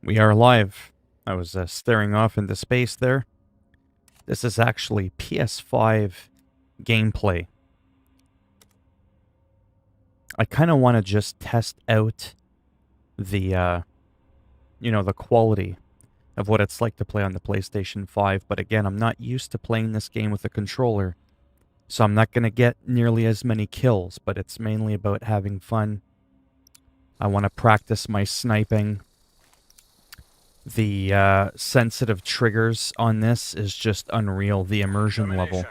We are live. I was staring off into space there. This is actually PS5 gameplay. I kind of want to just test out the, the quality of what it's like to play on the PlayStation 5. But again, I'm not used to playing this game with a controller, so I'm not going to get nearly as many kills, but it's mainly about having fun. I want to practice my sniping. The sensitive triggers on this is just unreal, the immersion level.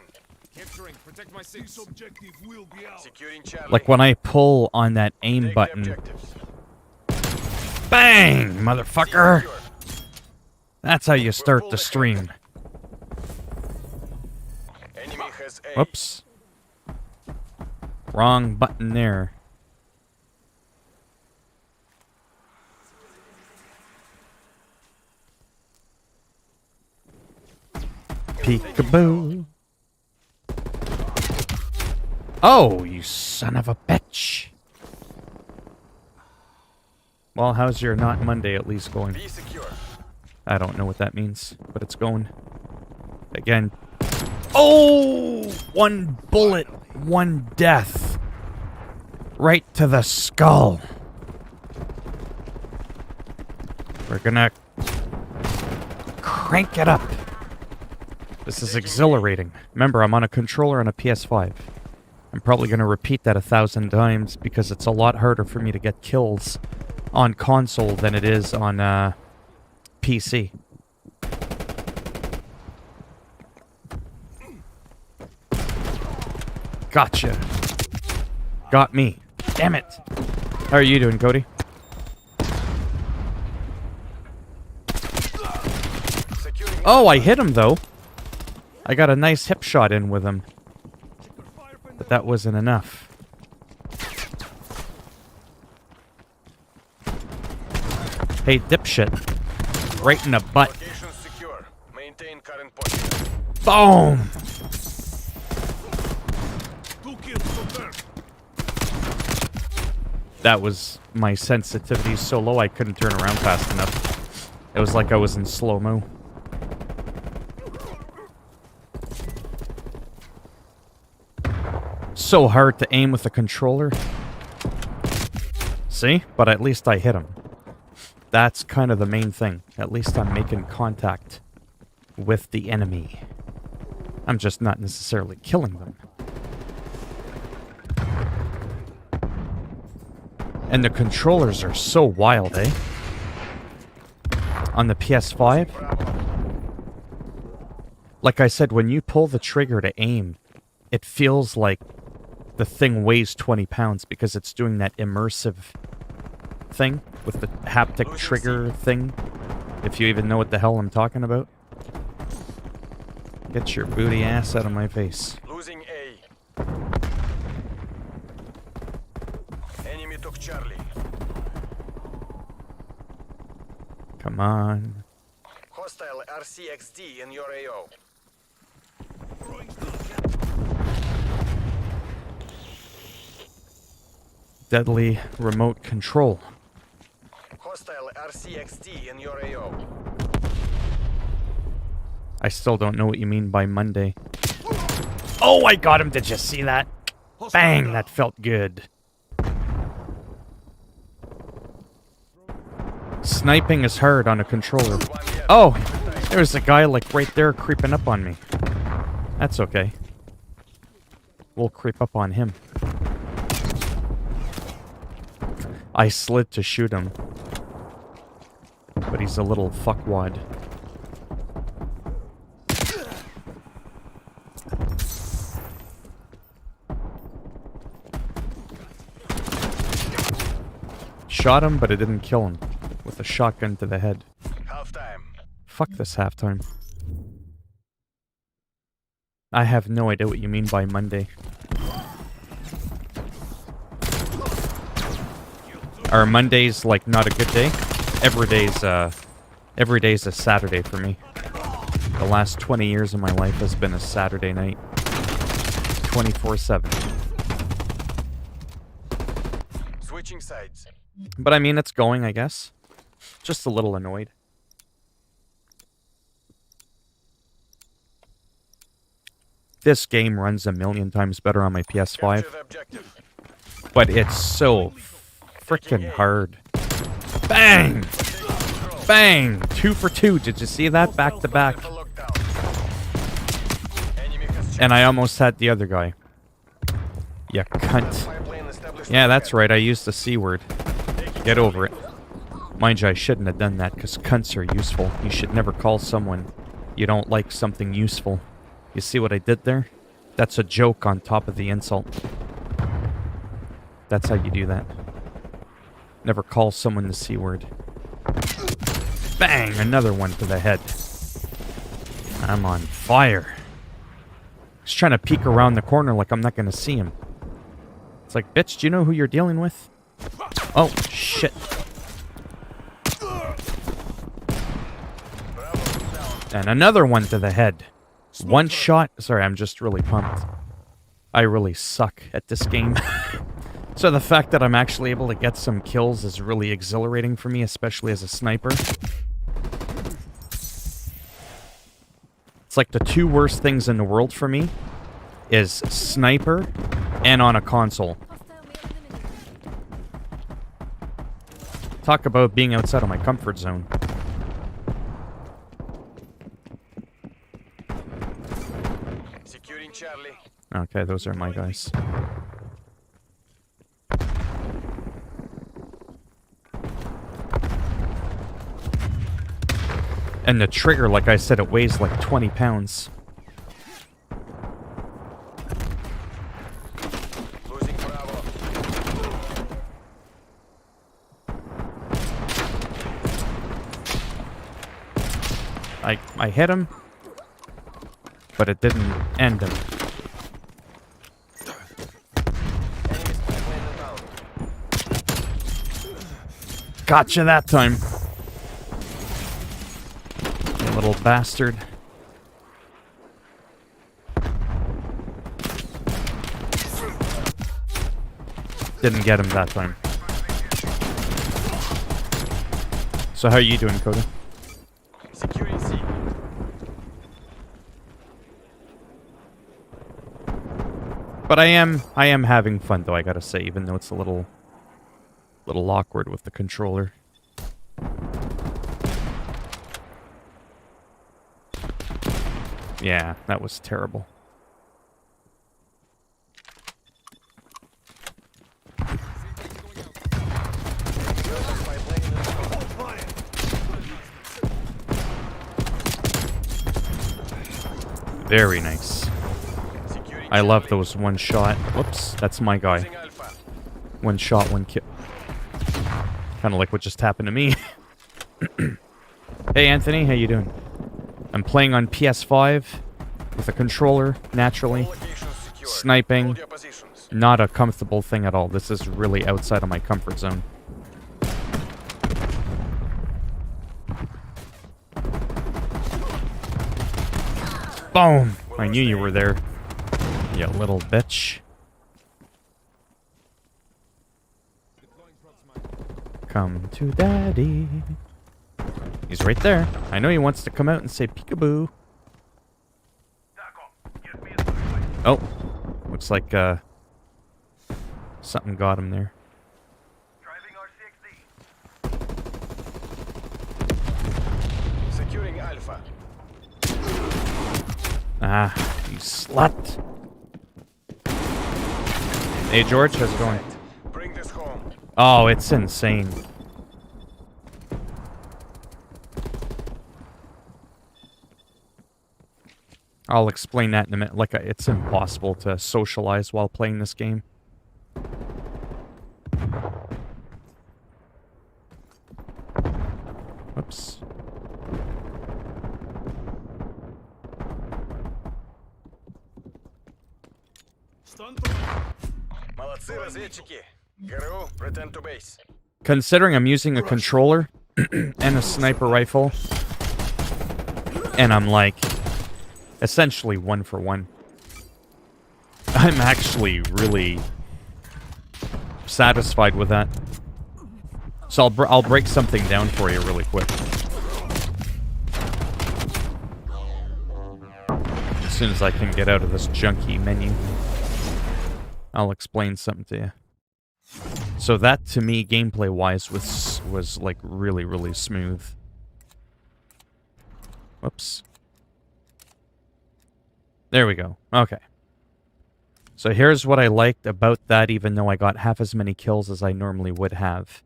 Like when I pull on that aim button. Bang, motherfucker! That's how you start the stream. Whoops. Wrong button there. Peekaboo. Oh, you son of a bitch. Well, how's your not Monday at least going? I don't know what that means, but it's going. Again. Oh! One bullet, one death. Right to the skull. We're gonna crank it up. This is exhilarating. Remember, I'm on a controller on a PS5. I'm probably going to repeat that 1,000 times because it's a lot harder for me to get kills on console than it is on PC. Gotcha. Got me. Damn it. How are you doing, Cody? Oh, I hit him, though. I got a nice hip shot in with him. But that wasn't enough. Hey, dipshit. Right in the butt. Boom! That was my sensitivity so low I couldn't turn around fast enough. It was like I was in slow-mo. So hard to aim with a controller. See? But at least I hit him. That's kind of the main thing. At least I'm making contact with the enemy. I'm just not necessarily killing them. And the controllers are so wild, eh? On the PS5. Like I said, when you pull the trigger to aim, it feels like the thing weighs 20 pounds because it's doing that immersive thing with the haptic trigger thing. If you even know what the hell I'm talking about. Get your booty ass out of my face. Losing A. Enemy took Charlie. Come on. Hostile RCXD in your AO. Deadly remote control. Hostile RCXD in your AO. I still don't know what you mean by Monday. Oh, I got him. Did you see that? Bang, that felt good. Sniping is hard on a controller. Oh, there's a guy like right there creeping up on me. That's okay. We'll creep up on him. I slid to shoot him. But he's a little fuckwad. Shot him, but it didn't kill him. With a shotgun to the head. Halftime. Fuck this halftime. I have no idea what you mean by Monday. Are Mondays like not a good day? Every day's a Saturday for me. The last 20 years of my life has been a Saturday night. 24/7. Switching sides. But I mean, it's going, I guess. Just a little annoyed. This game runs a million times better on my PS5, Capture the objective. but it's so freaking hard. Bang! Bang! 2 for 2. Did you see that? Back to back. Enemy has And I almost had the other guy. You cunt. spy plane established. Yeah, that's right. I used the C word. Get over it. Mind you, I shouldn't have done that because cunts are useful. You should never call someone you don't like something useful. You see what I did there? That's a joke on top of the insult. That's how you do that. Never call someone the C word. Bang! Another one to the head. I'm on fire. He's trying to peek around the corner like I'm not going to see him. It's like, bitch, do you know who you're dealing with? Oh, shit. And another one to the head. One shot. Sorry, I'm just really pumped. I really suck at this game. So the fact that I'm actually able to get some kills is really exhilarating for me, especially as a sniper. It's like the two worst things in the world for me is sniper and on a console. Talk about being outside of my comfort zone. Securing Charlie. Okay, those are my guys. And the trigger, like I said, it weighs like 20 pounds. Losing Bravo. I hit him, but it didn't end him. Enemy spy plane down. Gotcha that time. You little bastard. Didn't get him that time. So how are you doing, Coda? Securing C. But I am having fun though, I gotta say, even though it's a little awkward with the controller. Yeah, that was terrible. Spy plane in the Very nice. Securing I love Charlie. those one shot. Whoops, that's my guy. Losing Alpha. One shot, one kill. Kind of like what just happened to me. Hey Anthony, how you doing? I'm playing on PS5 with a controller, naturally. All locations secure. Sniping. Hold your positions. Not a comfortable thing at all. This is really outside of my comfort zone. Boom! I knew you were there. You little bitch. Come to daddy. He's right there. I know he wants to come out and say peekaboo. Oh. Looks like, something got him there. Securing Alpha. Ah, you slut. Hey, George, how's it going? Bring this home. Oh, it's insane. I'll explain that in a minute. Like, it's impossible to socialize while playing this game. Whoops. Молодцы, разведчики. ГРУ, return to base. Considering I'm using a controller and a sniper rifle, and I'm like, essentially 1 for 1. I'm actually really satisfied with that. So I'll break something down for you really quick. As soon as I can get out of this junky menu, I'll explain something to you. So that, to me, gameplay-wise, was like really, really smooth. Whoops. There we go. Okay. So here's what I liked about that, even though I got half as many kills as I normally would have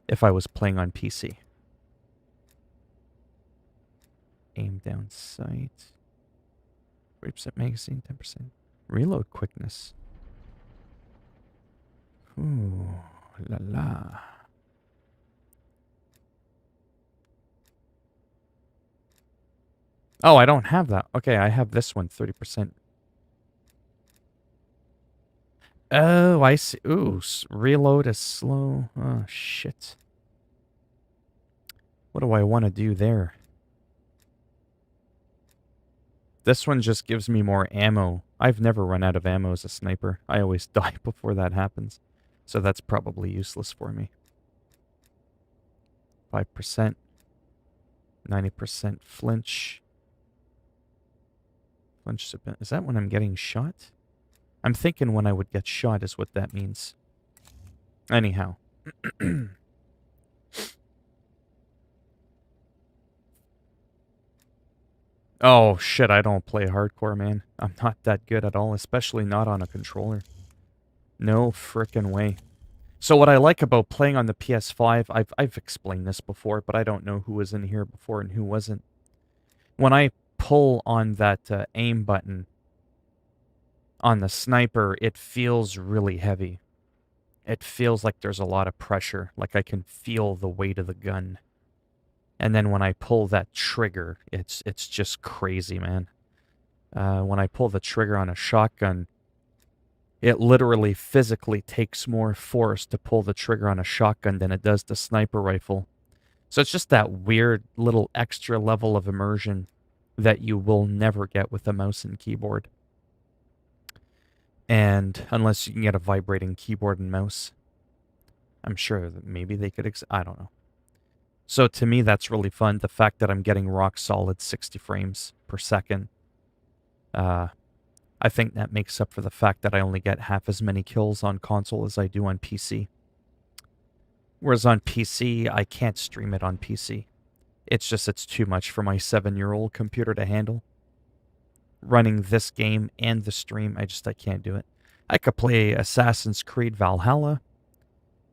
if I was playing on PC. Aim down sight. 3% magazine, 10%. Reload quickness. Ooh, la la. Oh, I don't have that. Okay, I have this one, 30%. Oh, I see. Ooh, reload is slow. Oh, shit. What do I want to do there? This one just gives me more ammo. I've never run out of ammo as a sniper. I always die before that happens. So that's probably useless for me. 5%. 90% flinch. Flinch. Is that when I'm getting shot? I'm thinking when I would get shot is what that means. Anyhow. Oh, shit, I don't play hardcore, man. I'm not that good at all, especially not on a controller. No frickin' way. So what I like about playing on the PS5, I've explained this before, but I don't know who was in here before and who wasn't. When I pull on that aim button on the sniper, it feels really heavy. It feels like there's a lot of pressure, like I can feel the weight of the gun. And then when I pull that trigger, it's just crazy, man. When I pull the trigger on a shotgun, it literally physically takes more force to pull the trigger on a shotgun than it does the sniper rifle. So it's just that weird little extra level of immersion that you will never get with a mouse and keyboard. And unless you can get a vibrating keyboard and mouse. I'm sure that maybe they could, I don't know. So to me, that's really fun. The fact that I'm getting rock solid 60 frames per second. I think that makes up for the fact that I only get half as many kills on console as I do on PC. Whereas on PC, I can't stream it on PC. It's too much for my 7-year-old computer to handle. Running this game and the stream, I can't do it. I could play Assassin's Creed Valhalla.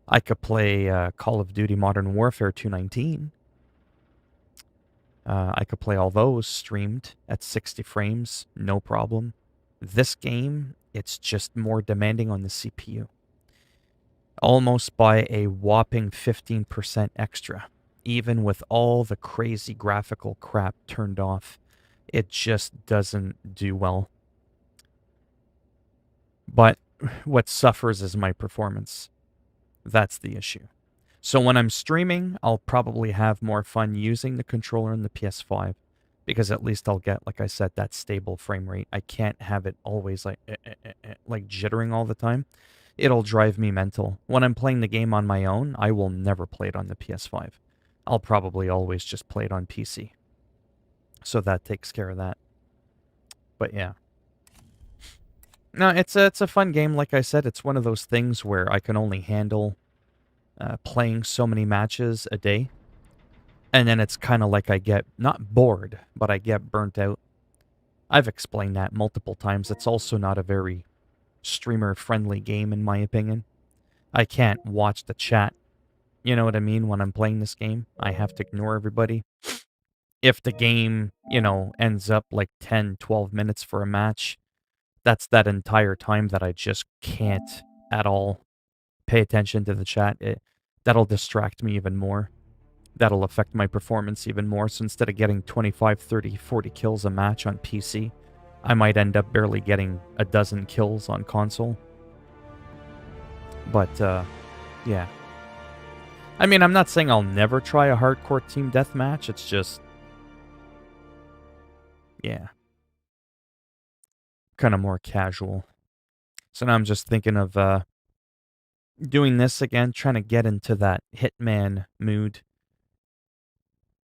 I could play Call of Duty Modern Warfare 2.19. I could play all those streamed at 60 frames, no problem. This game, it's just more demanding on the CPU. Almost by a whopping 15% extra. Even with all the crazy graphical crap turned off, it just doesn't do well. But what suffers is my performance. That's the issue. So when I'm streaming, I'll probably have more fun using the controller in the PS5. Because at least I'll get, like I said, that stable frame rate. I can't have it always like jittering all the time. It'll drive me mental. When I'm playing the game on my own, I will never play it on the PS5. I'll probably always just play it on PC. So that takes care of that. But yeah. No, it's a fun game. Like I said, it's one of those things where I can only handle playing so many matches a day. And then it's kind of like I get, not bored, but I get burnt out. I've explained that multiple times. It's also not a very streamer-friendly game, in my opinion. I can't watch the chat. You know what I mean? When I'm playing this game, I have to ignore everybody. If the game, ends up like 10, 12 minutes for a match, that's that entire time that I just can't at all pay attention to the chat. That'll distract me even more. That'll affect my performance even more. So instead of getting 25, 30, 40 kills a match on PC, I might end up barely getting a dozen kills on console. But, yeah. I mean, I'm not saying I'll never try a hardcore team deathmatch. It's just, yeah, kind of more casual. So now I'm just thinking of doing this again, trying to get into that Hitman mood.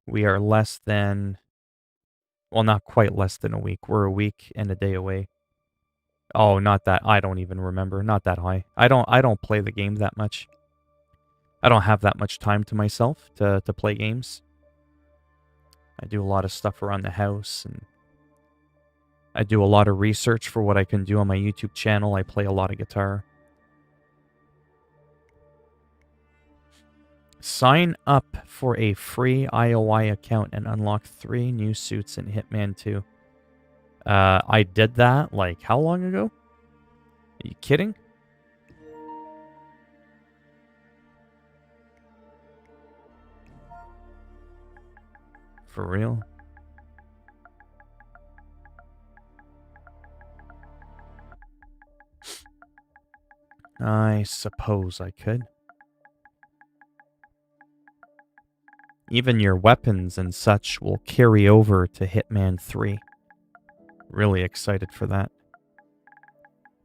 We are less than, well, not quite less than a week. We're a week and a day away. Oh, not that. I don't even remember. Not that high. I don't play the game that much. I don't have that much time to myself to play games. I do a lot of stuff around the house, and I do a lot of research for what I can do on my YouTube channel. I play a lot of guitar. Sign up for a free IOI account and unlock 3 new suits in Hitman 2. I did that, like, how long ago? Are you kidding? For real? I suppose I could. Even your weapons and such will carry over to Hitman 3. Really excited for that.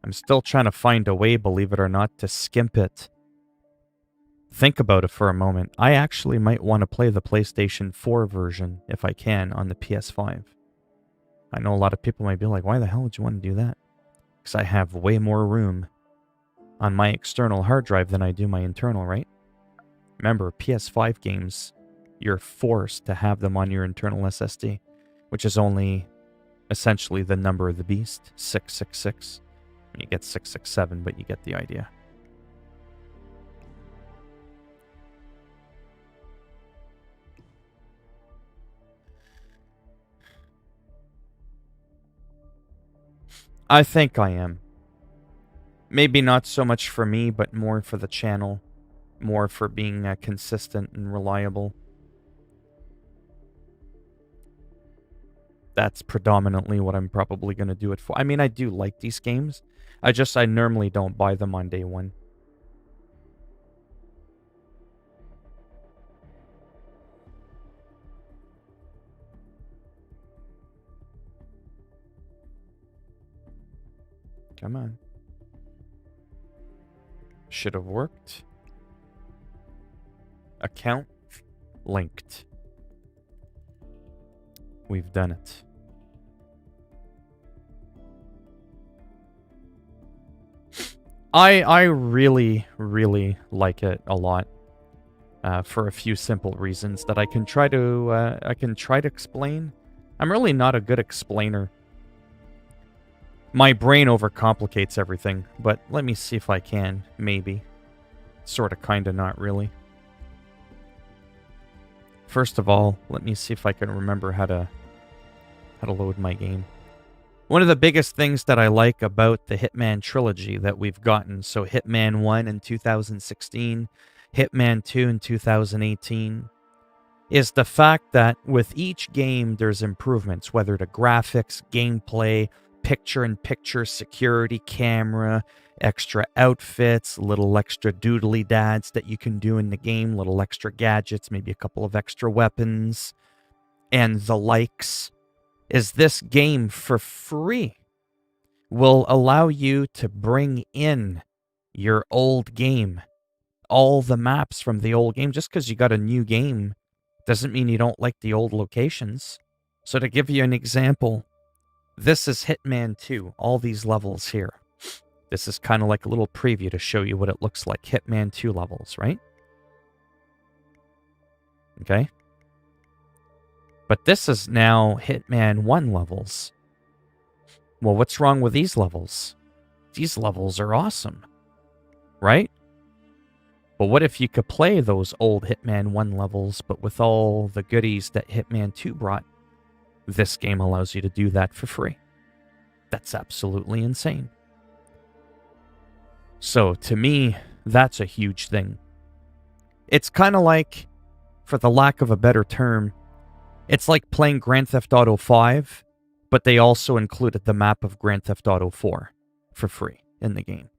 I'm still trying to find a way, believe it or not, to skimp it. Think about it for a moment. I actually might want to play the PlayStation 4 version, if I can, on the PS5. I know a lot of people might be like, why the hell would you want to do that? Because I have way more room on my external hard drive than I do my internal, right? Remember, PS5 games, you're forced to have them on your internal SSD, which is only essentially the number of the beast, 666. You get 667, but you get the idea. I think I am. Maybe not so much for me, but more for the channel. More for being consistent and reliable. That's predominantly what I'm probably going to do it for. I mean, I do like these games. I normally don't buy them on day one. Come on. Should have worked. Account linked. We've done it. I really, really like it a lot. For a few simple reasons that I can try to explain. I'm really not a good explainer. My brain overcomplicates everything, but let me see if I can, maybe. Sorta, kinda, not really. First of all, let me see if I can remember how to load my game. One of the biggest things that I like about the Hitman trilogy that we've gotten, so Hitman 1 in 2016, Hitman 2 in 2018, is the fact that with each game there's improvements, whether to graphics, gameplay, picture-in-picture security camera, extra outfits, little extra doodly dads that you can do in the game, little extra gadgets, maybe a couple of extra weapons, and the likes. Is this game for free will allow you to bring in your old game, all the maps from the old game. Just because you got a new game doesn't mean you don't like the old locations. So to give you an example, this is Hitman 2, all these levels here. This is kind of like a little preview to show you what it looks like. Hitman 2 levels, right? Okay. But this is now Hitman 1 levels. Well, what's wrong with these levels? These levels are awesome, right? But what if you could play those old Hitman 1 levels, but with all the goodies that Hitman 2 brought? This game allows you to do that for free. That's absolutely insane. So, to me, that's a huge thing. It's kind of like, for the lack of a better term, it's like playing Grand Theft Auto 5, but they also included the map of Grand Theft Auto 4 for free in the game.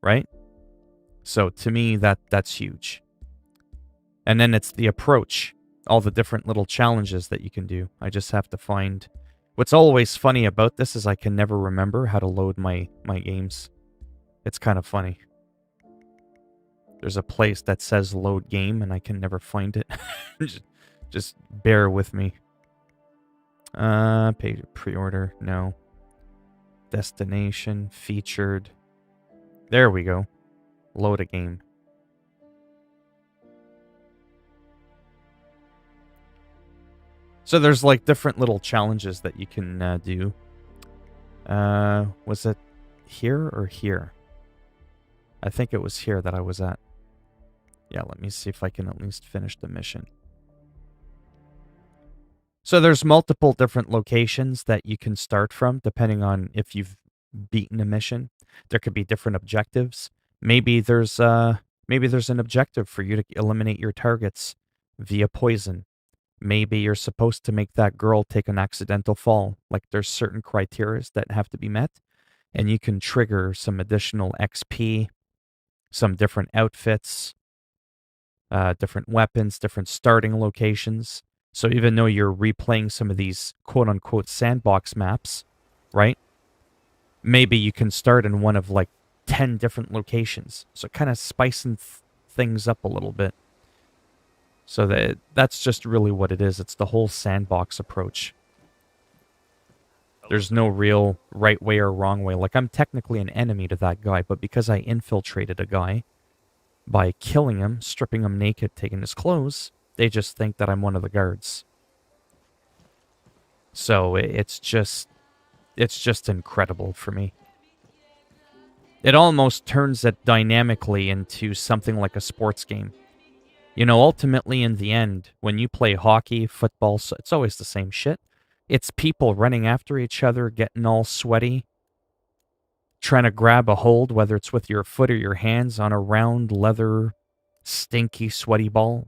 Right? So, to me, that's huge. And then it's the approach. All the different little challenges that you can do. I just have to find... What's always funny about this is I can never remember how to load my games. It's kind of funny. There's a place that says load game, and I can never find it. Just bear with me. Pay pre-order, no. Destination, featured. There we go. Load a game. So there's like different little challenges that you can do. Was it here or here? I think it was here that I was at. Yeah, let me see if I can at least finish the mission. So there's multiple different locations that you can start from, depending on if you've beaten a mission. There could be different objectives. Maybe there's an objective for you to eliminate your targets via poison. Maybe you're supposed to make that girl take an accidental fall. Like there's certain criteria that have to be met, and you can trigger some additional XP, some different outfits, different weapons, different starting locations. So even though you're replaying some of these quote-unquote sandbox maps, right? Maybe you can start in one of like 10 different locations. So kind of spicing things up a little bit. So that's just really what it is. It's the whole sandbox approach. There's no real right way or wrong way. Like, I'm technically an enemy to that guy, but because I infiltrated a guy by killing him, stripping him naked, taking his clothes, they just think that I'm one of the guards. So it's just incredible for me. It almost turns it dynamically into something like a sports game. You know, ultimately in the end, when you play hockey, football, it's always the same shit. It's people running after each other, getting all sweaty, trying to grab a hold, whether it's with your foot or your hands, on a round, leather, stinky, sweaty ball.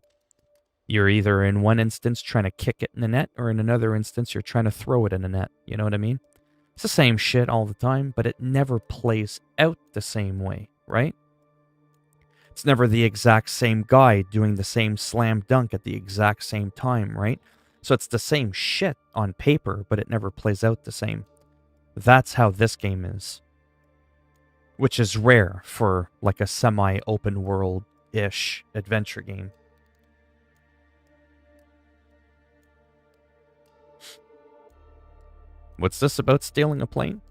You're either in one instance trying to kick it in the net, or in another instance you're trying to throw it in the net. You know what I mean? It's the same shit all the time, but it never plays out the same way, right? It's never the exact same guy doing the same slam dunk at the exact same time, right? So it's the same shit on paper, but it never plays out the same. That's how this game is. Which is rare for like a semi-open world-ish adventure game. What's this about stealing a plane?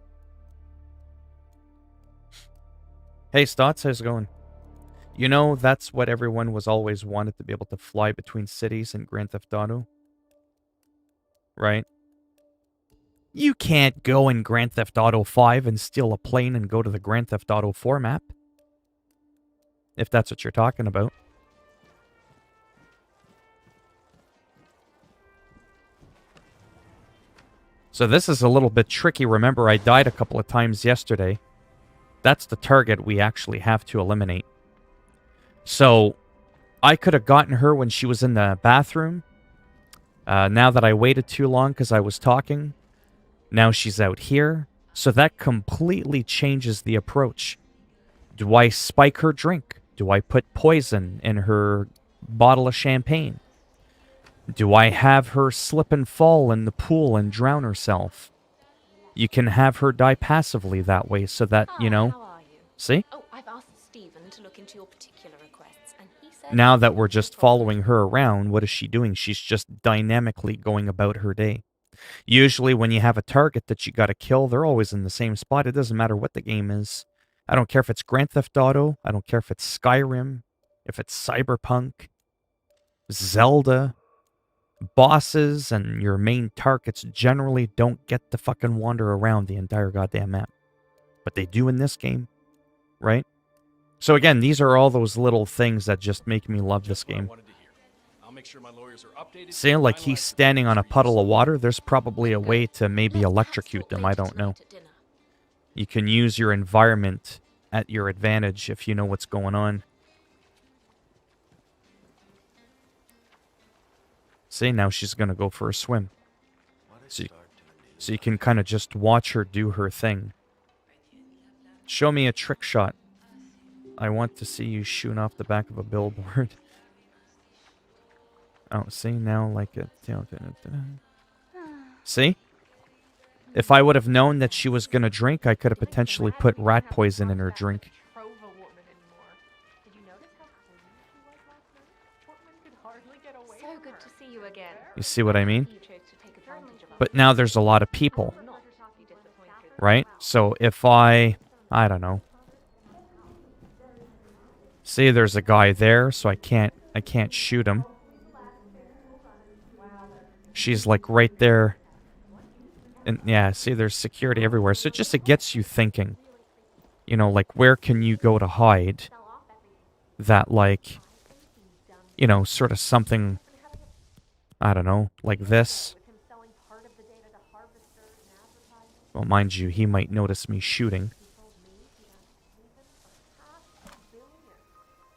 Hey, Stotts, how's it going? You know, that's what everyone was always wanted, to be able to fly between cities in Grand Theft Auto. Right? You can't go in Grand Theft Auto 5 and steal a plane and go to the Grand Theft Auto 4 map. If that's what you're talking about. So this is a little bit tricky. Remember, I died a couple of times yesterday. That's the target we actually have to eliminate. So, I could have gotten her when she was in the bathroom. Now that I waited too long because I was talking, now she's out here. So that completely changes the approach. Do I spike her drink? Do I put poison in her bottle of champagne? Do I have her slip and fall in the pool and drown herself? You can have her die passively that way so that, you know... How are you? See? Oh, I've asked Stephen to look into your particular requests, and he said... Now that we're just following her around, what is she doing? She's just dynamically going about her day. Usually when you have a target that you gotta kill, they're always in the same spot. It doesn't matter what the game is. I don't care if it's Grand Theft Auto. I don't care if it's Skyrim. If it's Cyberpunk. Zelda. Bosses and your main targets generally don't get to fucking wander around the entire goddamn map. But they do in this game. Right? So again, these are all those little things that just make me love this game. See, like he's standing on a puddle of water, there's probably a way to maybe electrocute them, I don't know. You can use your environment at your advantage if you know what's going on. See, now she's gonna go for a swim. So you can kind of just watch her do her thing. Show me a trick shot. I want to see you shooting off the back of a billboard. Oh, see, now like it. See? If I would have known that she was gonna drink, I could have potentially put rat poison in her drink. You see what I mean? But now there's a lot of people, right? So if I don't know. See, there's a guy there, so I can't shoot him. She's like right there. And yeah, see, there's security everywhere. So it gets you thinking. You know, like, where can you go to hide that, like, you know, sort of something, I don't know, like this. Well, mind you, he might notice me shooting.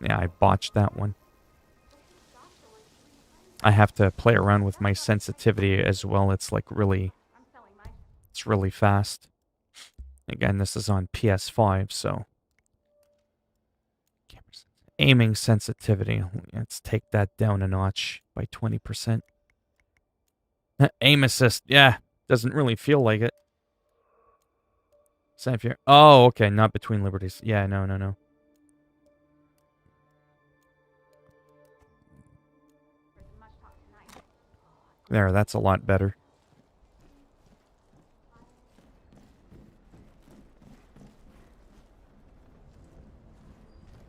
Yeah, I botched that one. I have to play around with my sensitivity as well. It's like really, it's really fast. Again, this is on PS5, so. Aiming sensitivity. Let's take that down a notch by 20%. Aim assist. Yeah, doesn't really feel like it. Oh, okay, not between liberties. Yeah, no. There, that's a lot better.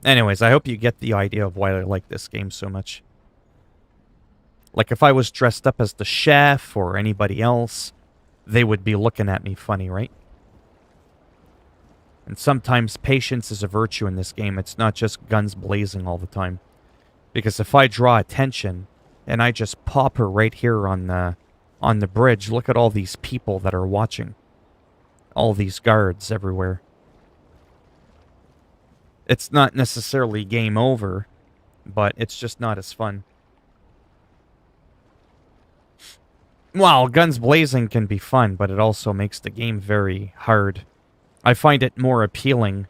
Anyways, I hope you get the idea of why I like this game so much. Like, if I was dressed up as the chef or anybody else, they would be looking at me funny, right? And sometimes patience is a virtue in this game. It's not just guns blazing all the time. Because if I draw attention and I just pop her right here on the bridge, look at all these people that are watching. All these guards everywhere. It's not necessarily game over, but it's just not as fun. Well, guns blazing can be fun, but it also makes the game very hard. I find it more appealing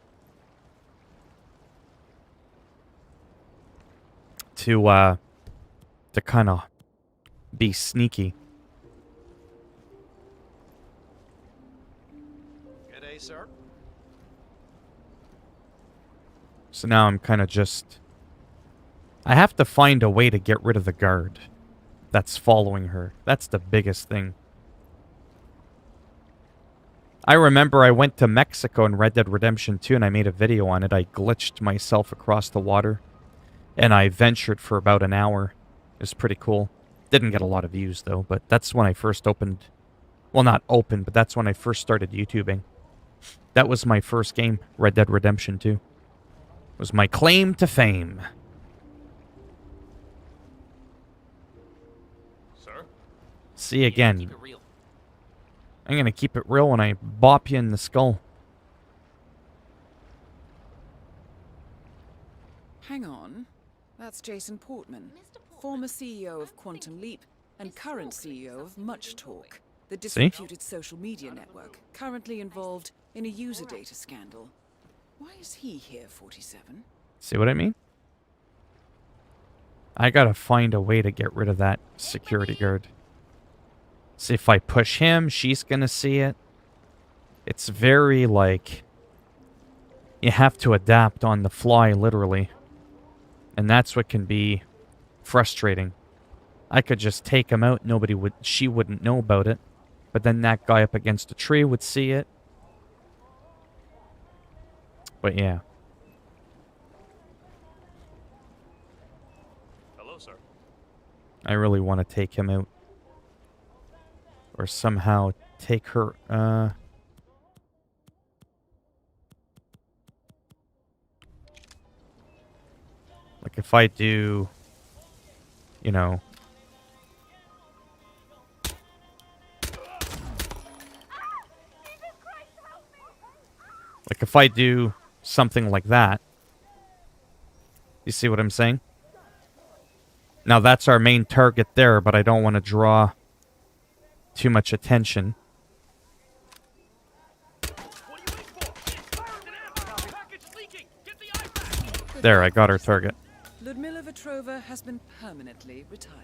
to kind of be sneaky. Good day, sir. So now I'm kind of just... I have to find a way to get rid of the guard that's following her. That's the biggest thing. I remember I went to Mexico in Red Dead Redemption 2 and I made a video on it. I glitched myself across the water and I ventured for about an hour. It was pretty cool. Didn't get a lot of views though, but that's when I first opened... Well, not opened, but that's when I first started YouTubing. That was my first game, Red Dead Redemption 2. It was my claim to fame. Sir? See you again. I'm gonna keep it real when I bop you in the skull. Hang on. That's Jason Portman, former CEO of Quantum Leap and current CEO of Much Talk, the disreputed social media network currently involved in a user data scandal. Why is he here, 47? See what I mean? I gotta find a way to get rid of that security guard. See, if I push him, she's gonna see it. It's very, like... You have to adapt on the fly, literally. And that's what can be frustrating. I could just take him out, she wouldn't know about it. But then that guy up against a tree would see it. But yeah. Hello, sir. I really want to take him out. Or somehow take her, like if I do, you know... Like if I do something like that. You see what I'm saying? Now that's our main target there, but I don't want to draw too much attention. There, I got our target. Ludmila Vetrova has been permanently retired.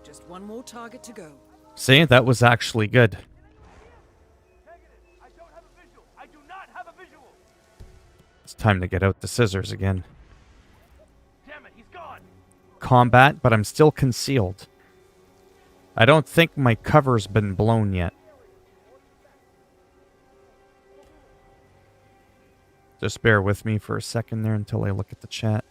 Just one more target to go. See, that was actually good. It's time to get out the scissors again. Damn it, he's gone. combat, but I'm still concealed. I don't think my cover's been blown yet. Just bear with me for a second there until I look at the chat.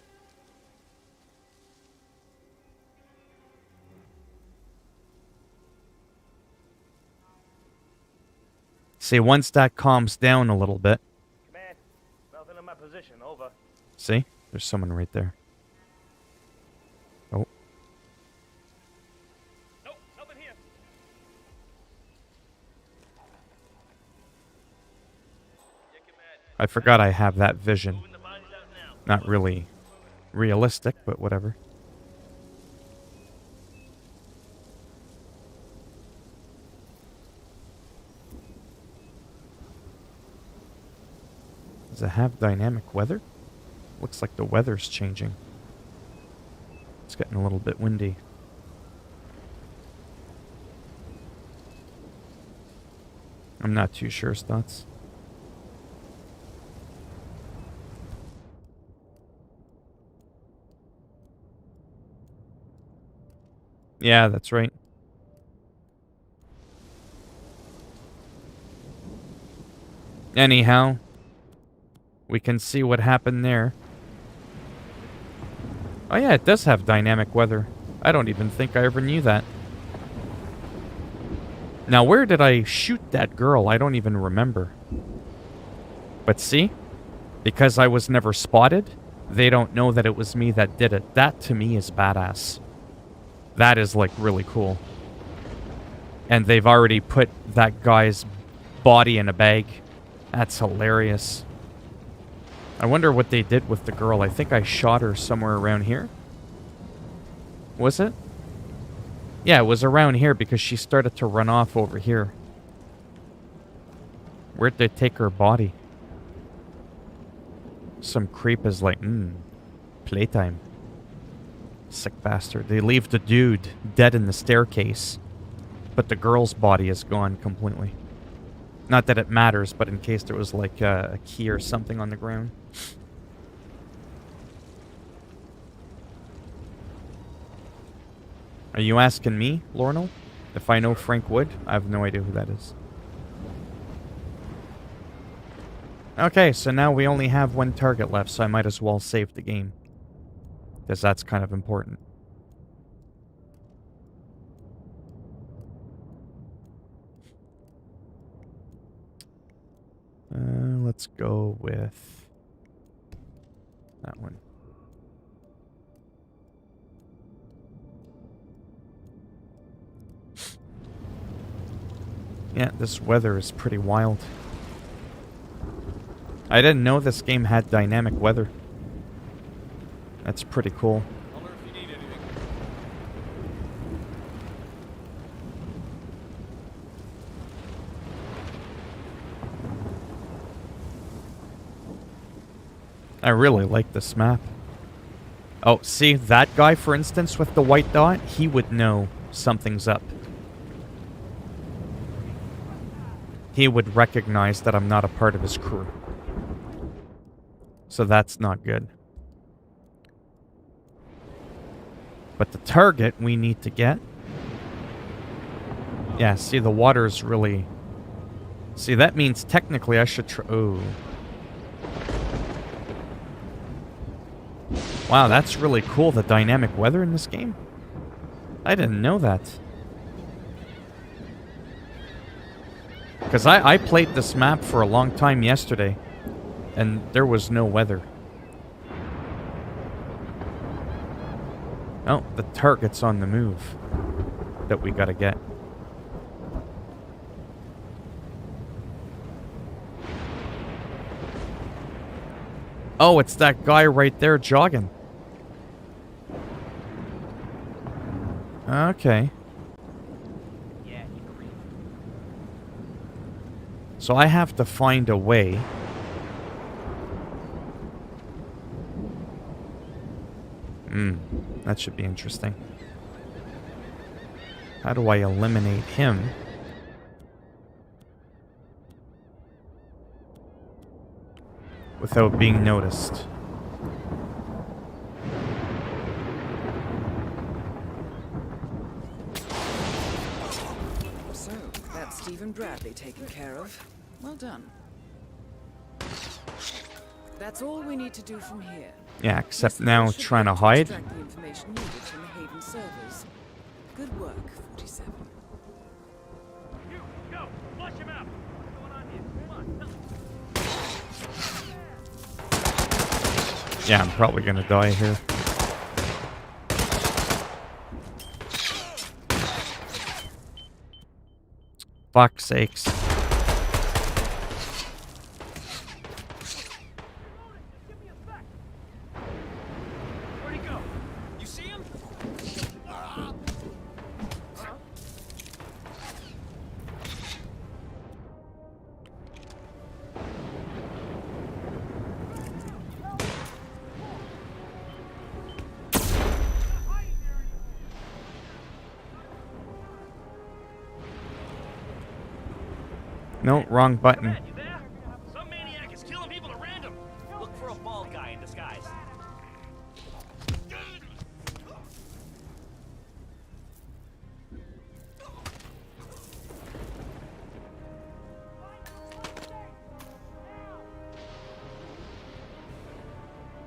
See, once that calms down a little bit. Command, nothing in my position, over. See? There's someone right there. Oh. Nope, nothing here. Yeah, command. I forgot I have that vision. Moving the bodies out now. Not really realistic, but whatever. Does it have dynamic weather? Looks like the weather's changing. It's getting a little bit windy. I'm not too sure, Stotts. Yeah, that's right. Anyhow, we can see what happened there. Oh yeah, it does have dynamic weather. I don't even think I ever knew that. Now, where did I shoot that girl? I don't even remember. But see? Because I was never spotted, they don't know that it was me that did it. That, to me, is badass. That is, like, really cool. And they've already put that guy's body in a bag. That's hilarious. I wonder what they did with the girl. I think I shot her somewhere around here. Was it? Yeah, it was around here because she started to run off over here. Where'd they take her body? Some creep is like, playtime. Sick bastard. They leave the dude dead in the staircase, but the girl's body is gone completely. Not that it matters, but in case there was like a key or something on the ground. Are you asking me, Lornal, if I know Frank Wood? I have no idea who that is. Okay, so now we only have one target left, so I might as well save the game. Because that's kind of important. Let's go with that one. Yeah, this weather is pretty wild. I didn't know this game had dynamic weather. That's pretty cool. If you need anything. I really like this map. Oh, see, that guy, for instance, with the white dot, he would know something's up. He would recognize that I'm not a part of his crew. So that's not good. But the target we need to get... Yeah, see, the water's really... See, that means technically I should try... Oh. Wow, that's really cool, the dynamic weather in this game. I didn't know that. Because I played this map for a long time yesterday, and there was no weather. Oh, the target's on the move that we gotta get. Oh, it's that guy right there jogging. Okay. So I have to find a way that should be interesting. How do I eliminate him? Without being noticed. Stephen Bradley taken care of. Well done. That's all we need to do from here. Yeah, except Miss now Hill should be trying to able hide. extract the information needed from the Haven servers. Good work, 47. You, go! Flush him out! What's going on here? Come on, tell me. Yeah, I'm probably gonna die here. Fuck's sakes. Give me a sec! Where'd he go? You see him? No, wrong button. Man, you there? Some maniac is killing people at random. Look for a bald guy in disguise.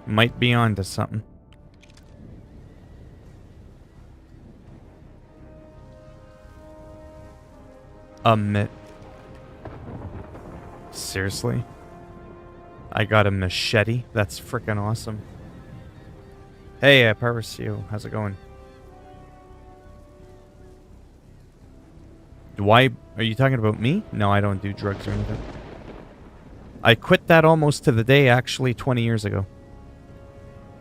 Might be onto something. Seriously? I got a machete? That's freaking awesome. Hey, Parasio, how's it going? Are you talking about me? No, I don't do drugs or anything. I quit that almost to the day, actually, 20 years ago.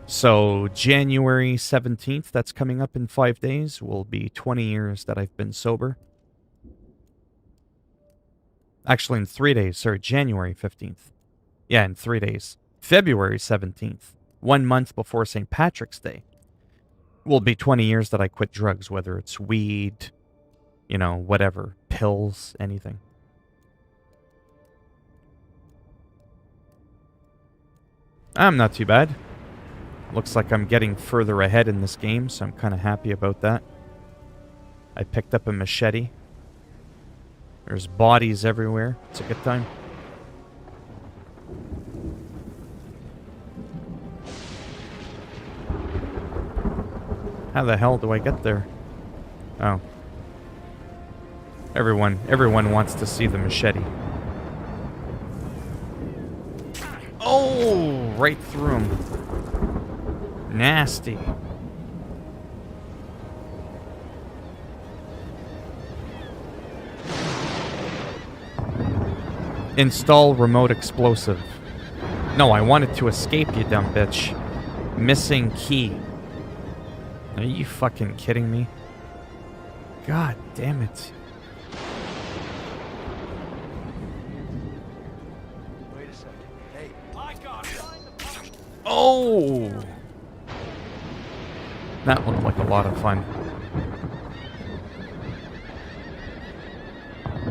So, January 17th, that's coming up in 5 days, will be 20 years that I've been sober. Actually, in 3 days, sorry, January 15th. Yeah, in 3 days. February 17th, 1 month before St. Patrick's Day, will be 20 years that I quit drugs, whether it's weed, you know, whatever, pills, anything. I'm not too bad. Looks like I'm getting further ahead in this game, so I'm kind of happy about that. I picked up a machete. There's bodies everywhere. It's a good time. How the hell do I get there? Oh. Everyone wants to see the machete. Oh, right through him. Nasty. Install remote explosive. No, I wanted to escape, you dumb bitch. Missing key. Are you fucking kidding me? God damn it. Wait a second. Hey, I got it. Oh! That looked like a lot of fun.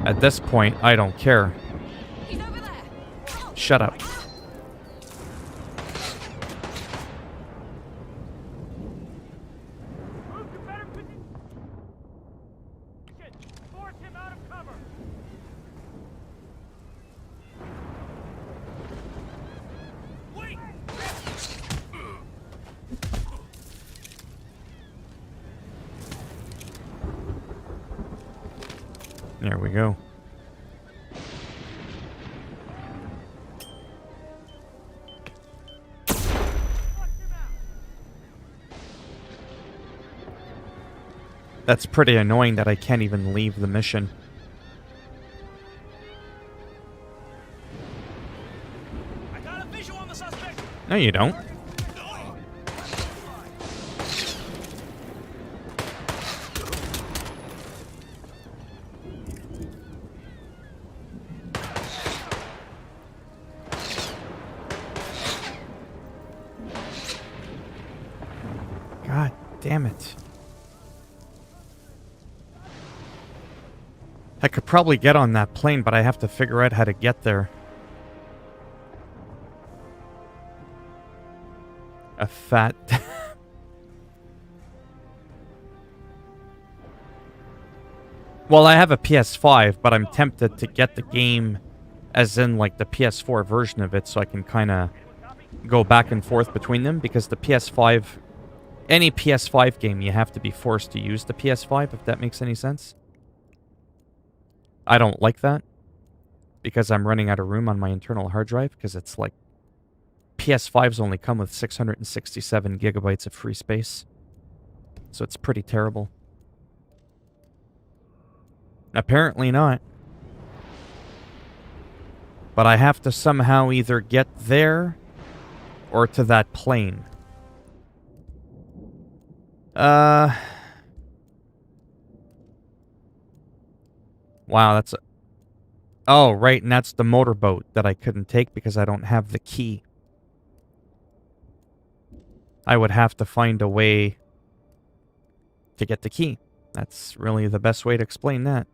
At this point, I don't care. He's over there. Shut up. Move to better position. Force him out of cover. Wait! There we go. That's pretty annoying that I can't even leave the mission. I got a visual on the suspect. No, you don't. God damn it. I could probably get on that plane, but I have to figure out how to get there. A fat... Well, I have a PS5, but I'm tempted to get the game as in like the PS4 version of it so I can kind of go back and forth between them because the PS5, any PS5 game, you have to be forced to use the PS5, if that makes any sense. I don't like that because I'm running out of room on my internal hard drive because it's like PS5s only come with 667 gigabytes of free space. So it's pretty terrible. Apparently not. But I have to somehow either get there or to that plane. Wow, that's a... Oh, right, and that's the motorboat that I couldn't take because I don't have the key. I would have to find a way to get the key. That's really the best way to explain that.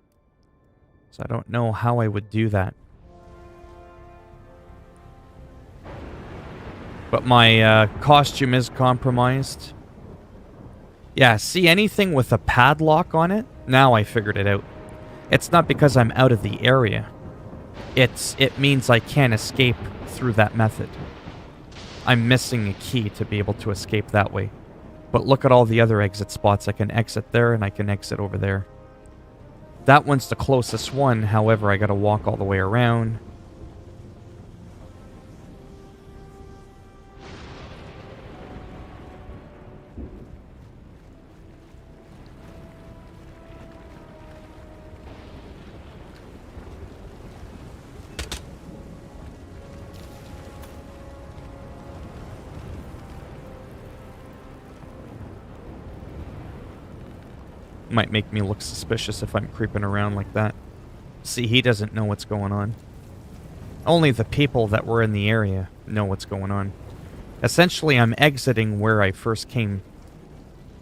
So I don't know how I would do that. But my costume is compromised. Yeah, see anything with a padlock on it? Now I figured it out. It's not because I'm out of the area. It means I can't escape through that method. I'm missing a key to be able to escape that way. But look at all the other exit spots. I can exit there and I can exit over there. That one's the closest one, however I gotta walk all the way around. Might make me look suspicious if I'm creeping around like that. See, he doesn't know what's going on. Only the people that were in the area know what's going on. Essentially, I'm exiting where I first came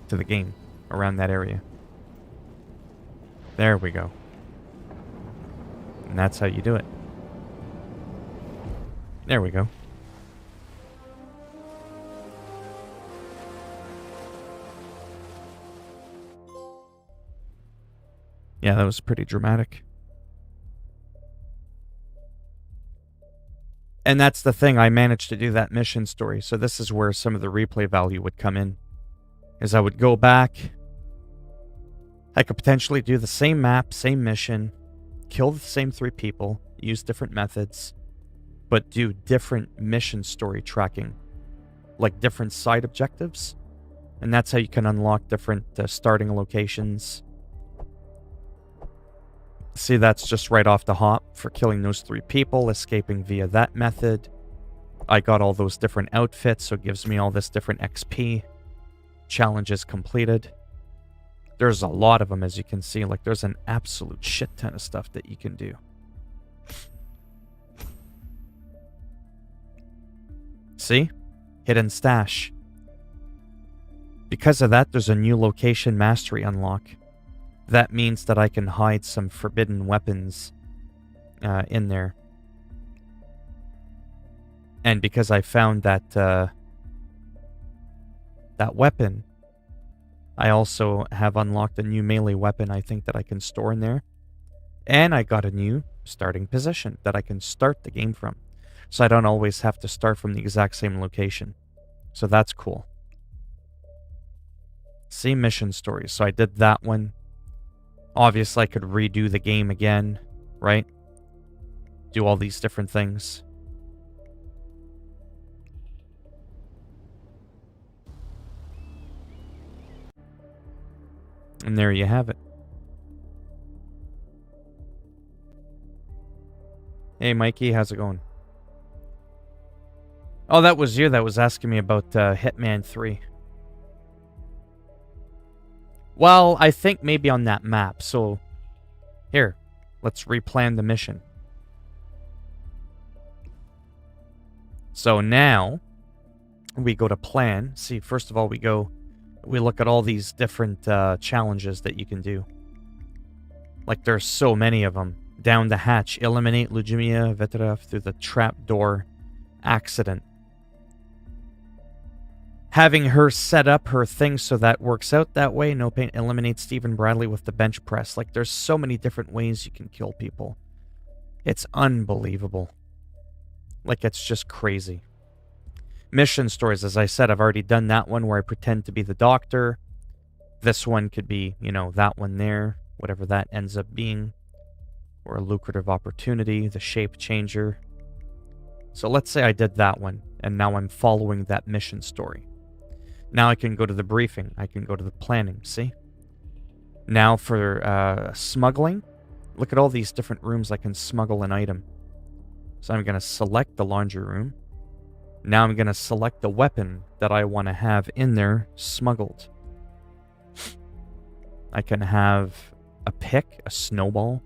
to the game, around that area. There we go. And that's how you do it. There we go. Yeah, that was pretty dramatic. And that's the thing, I managed to do that mission story, so this is where some of the replay value would come in. Is I would go back, I could potentially do the same map, same mission, kill the same 3 people, use different methods, but do different mission story tracking. Like different side objectives. And that's how you can unlock different starting locations. See, that's just right off the hop for killing those 3 people, escaping via that method. I got all those different outfits, so it gives me all this different XP. Challenges completed. There's a lot of them, as you can see. Like, there's an absolute shit ton of stuff that you can do. See? Hidden stash. Because of that, there's a new location mastery unlock. That means that I can hide some forbidden weapons in there. And because I found that that weapon, I also have unlocked a new melee weapon I think that I can store in there. And I got a new starting position that I can start the game from. So I don't always have to start from the exact same location. So that's cool. See, mission stories. So I did that one. Obviously, I could redo the game again, right? Do all these different things. And there you have it. Hey, Mikey, how's it going? Oh, that was you that was asking me about Hitman 3. Well, I think maybe on that map. So, here, let's replan the mission. So now, we go to plan. See, first of all, we look at all these different challenges that you can do. Like, there's so many of them. Down the hatch, eliminate leukemia Veterov through the trap door accident. having her set up her thing so that works out that way. No pain. Eliminate Stephen Bradley with the bench press. Like, there's so many different ways you can kill people. It's unbelievable. Like, it's just crazy. Mission stories, as I said, I've already done that one where I pretend to be the doctor. This one could be, you know, that one there, whatever that ends up being. Or a lucrative opportunity, the shape changer. So let's say I did that one, and now I'm following that mission story. Now I can go to the briefing. I can go to the planning, see? Now for smuggling, look at all these different rooms I can smuggle an item. So I'm going to select the laundry room. Now I'm going to select the weapon that I want to have in there smuggled. I can have a pick, a snowball,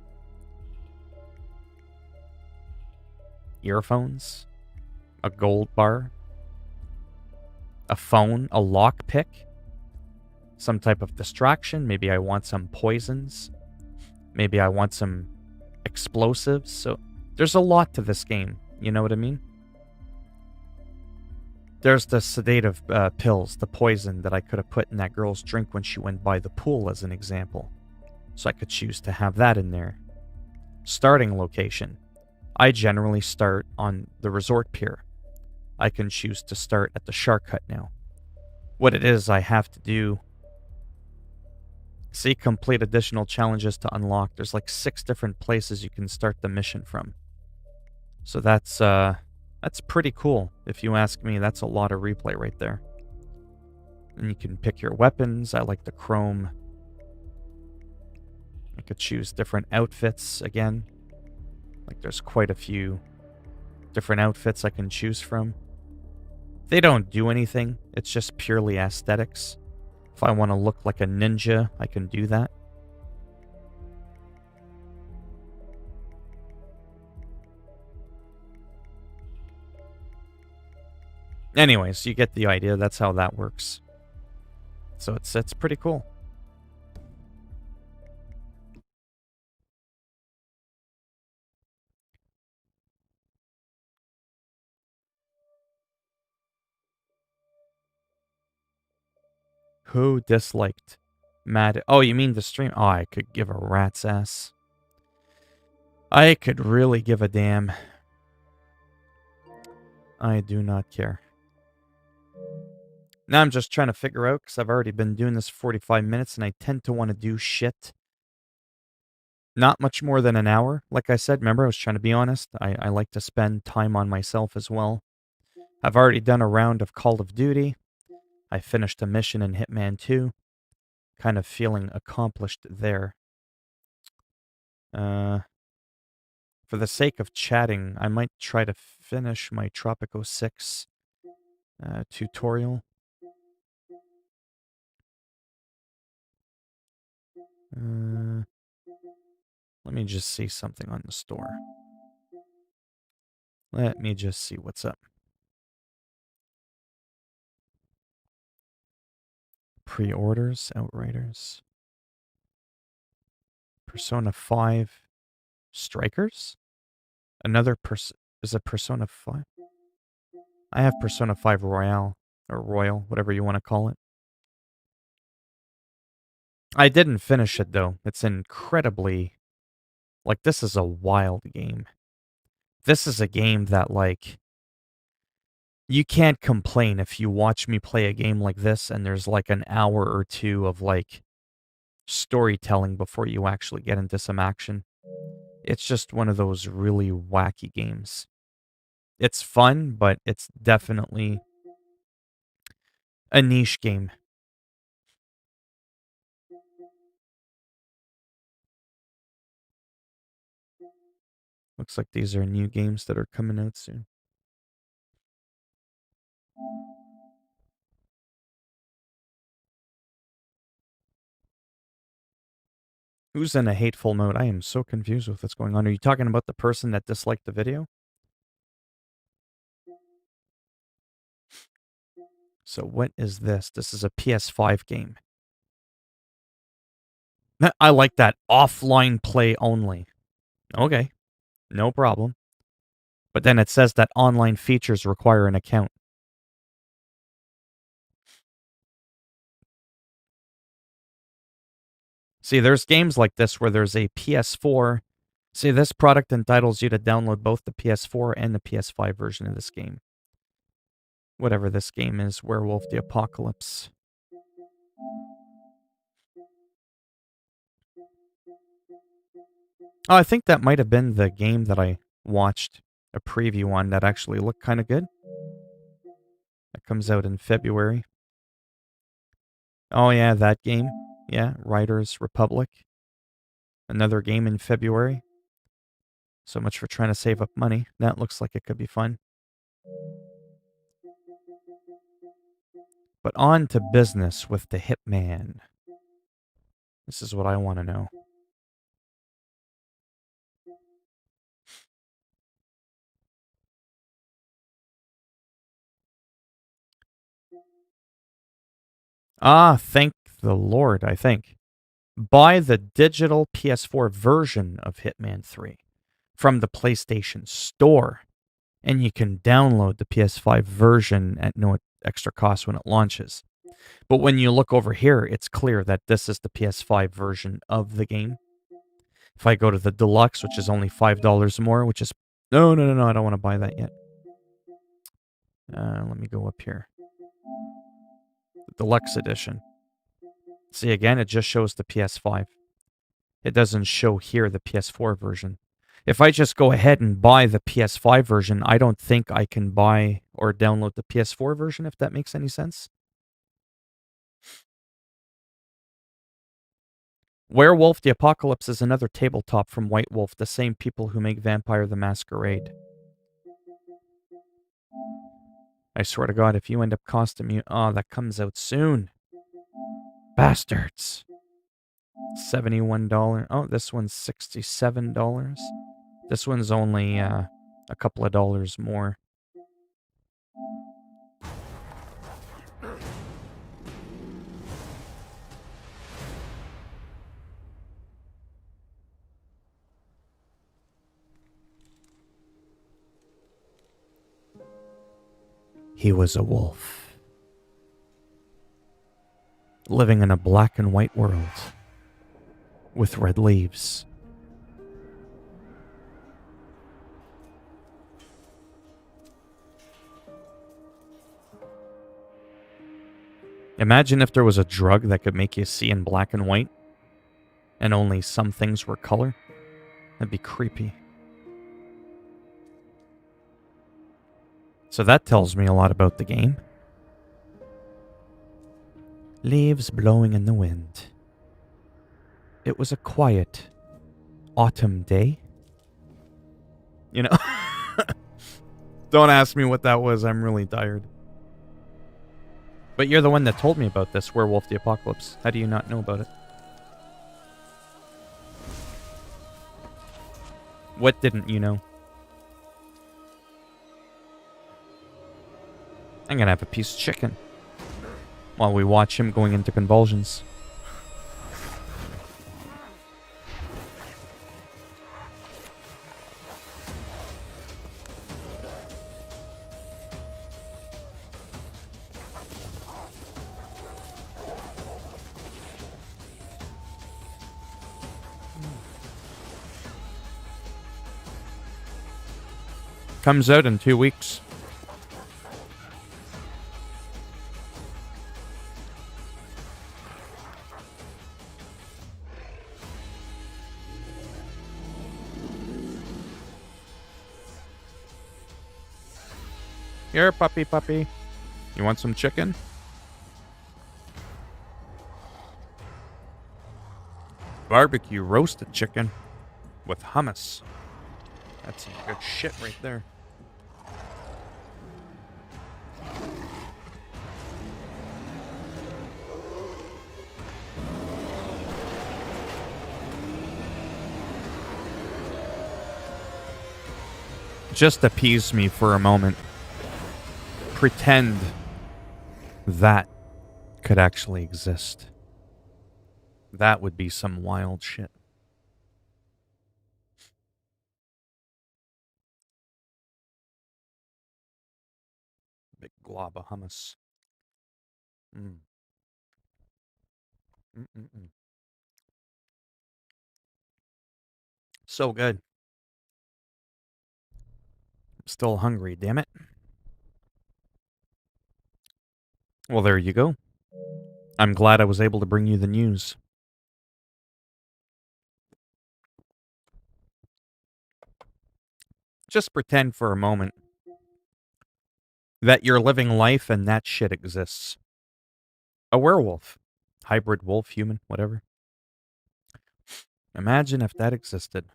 earphones, a gold bar, a phone, a lockpick, some type of distraction. Maybe I want some poisons. Maybe I want some explosives. So there's a lot to this game. You know what I mean? There's the sedative pills, the poison that I could have put in that girl's drink when she went by the pool, as an example. So I could choose to have that in there. Starting location. I generally start on the resort pier. I can choose to start at the shark hut now. What it is I have to do... See, complete additional challenges to unlock. There's like 6 different places you can start the mission from. So that's pretty cool, if you ask me. That's a lot of replay right there. And you can pick your weapons. I like the chrome. I could choose different outfits again. Like, there's quite a few different outfits I can choose from. They don't do anything. It's just purely aesthetics. If I want to look like a ninja, I can do that. Anyways, you get the idea. That's how that works. So it's pretty cool. Who disliked Mad? Oh, you mean the stream? Oh, I could give a rat's ass. I could really give a damn. I do not care. Now I'm just trying to figure out, because I've already been doing this for 45 minutes, and I tend to want to do shit. Not much more than an hour. Like I said, remember, I was trying to be honest. I like to spend time on myself as well. I've already done a round of Call of Duty. I finished a mission in Hitman 2. Kind of feeling accomplished there. For the sake of chatting, I might try to finish my Tropico 6 tutorial. Let me just see something on the store. Let me just see what's up. Pre-orders, Outriders. Persona 5 Strikers? Another is a Persona 5? I have Persona 5 Royale, or Royal, whatever you want to call it. I didn't finish it, though. It's incredibly... Like, this is a wild game. This is a game that, like... You can't complain if you watch me play a game like this and there's like an hour or two of, like, storytelling before you actually get into some action. It's just one of those really wacky games. It's fun, but it's definitely a niche game. Looks like these are new games that are coming out soon. Who's in a hateful mode? I am so confused with what's going on. Are you talking about the person that disliked the video? So what is this? This is a PS5 game. I like that. Offline play only. Okay. No problem. But then it says that online features require an account. See, there's games like this where there's a PS4. See, this product entitles you to download both the PS4 and the PS5 version of this game. Whatever this game is, Werewolf the Apocalypse. Oh, I think that might have been the game that I watched a preview on that actually looked kind of good. That comes out in February. Oh, yeah, that game. Yeah, Riders Republic. Another game in February. So much for trying to save up money. That looks like it could be fun. But on to business with the Hitman. This is what I want to know. Ah, thank the Lord, I think. Buy the digital PS4 version of Hitman 3 from the PlayStation Store, and you can download the PS5 version at no extra cost when it launches. But when you look over here, it's clear that this is the PS5 version of the game. If I go to the deluxe, which is only $5 more, which is... No, I don't want to buy that yet. Let me go up here. The deluxe edition. See, again, it just shows the PS5. It doesn't show here the PS4 version. If I just go ahead and buy the PS5 version, I don't think I can buy or download the PS4 version, if that makes any sense. Werewolf the Apocalypse is another tabletop from White Wolf, the same people who make Vampire the Masquerade. I swear to God, if you end up costing me... Oh, that comes out soon. Bastards. $71. Oh, this one's $67. This one's only a couple of dollars more. He was a wolf, living in a black and white world with red leaves. Imagine if there was a drug that could make you see in black and white, and only some things were color. That'd be creepy. So that tells me a lot about the game. Leaves blowing in the wind. It was a quiet autumn day. You know, don't ask me what that was. I'm really tired. But you're the one that told me about this, Werewolf the Apocalypse. How do you not know about it? What didn't you know? I'm gonna have a piece of chicken while we watch him going into convulsions. Comes out in 2 weeks. Here, puppy. You want some chicken? Barbecue roasted chicken with hummus. That's some good shit right there. Just appease me for a moment. Pretend that could actually exist. That would be some wild shit. Big glob of hummus. Mm. Mm-mm-mm. So good. Still hungry, damn it. Well, there you go. I'm glad I was able to bring you the news. Just pretend for a moment that you're living life and that shit exists. A werewolf. Hybrid wolf, human, whatever. Imagine if that existed.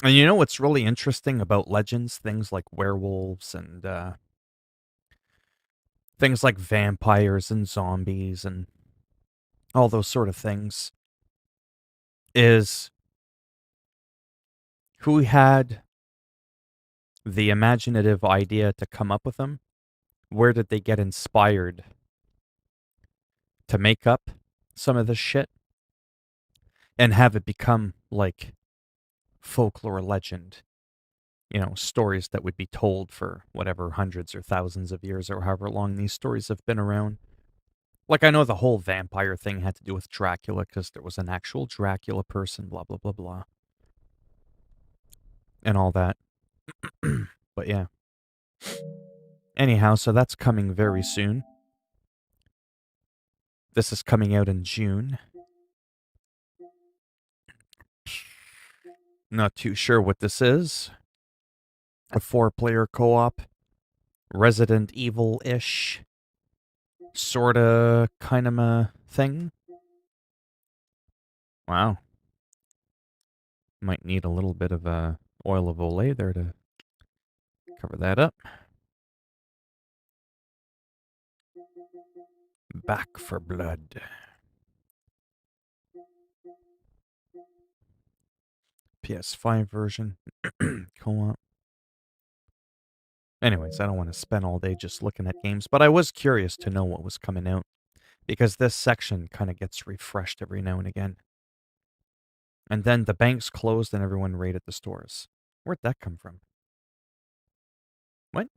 And you know what's really interesting about legends? Things like werewolves and things like vampires and zombies and all those sort of things is who had the imaginative idea to come up with them? Where did they get inspired to make up some of this shit and have it become like folklore legend? You know, stories that would be told for whatever hundreds or thousands of years or however long these stories have been around. Like, I know the whole vampire thing had to do with Dracula because there was an actual Dracula person, blah, blah, blah, blah. And all that. But yeah. Anyhow, so that's coming very soon. This is coming out in June. Not too sure what this is. A 4-player co-op. Resident Evil-ish. Sorta, kind of a thing. Wow. Might need a little bit of oil of Olay there to cover that up. Back for Blood. PS5 version. Co-op. Anyways, I don't want to spend all day just looking at games, but I was curious to know what was coming out, because this section kind of gets refreshed every now and again. And then the banks closed and everyone raided the stores. Where'd that come from? What?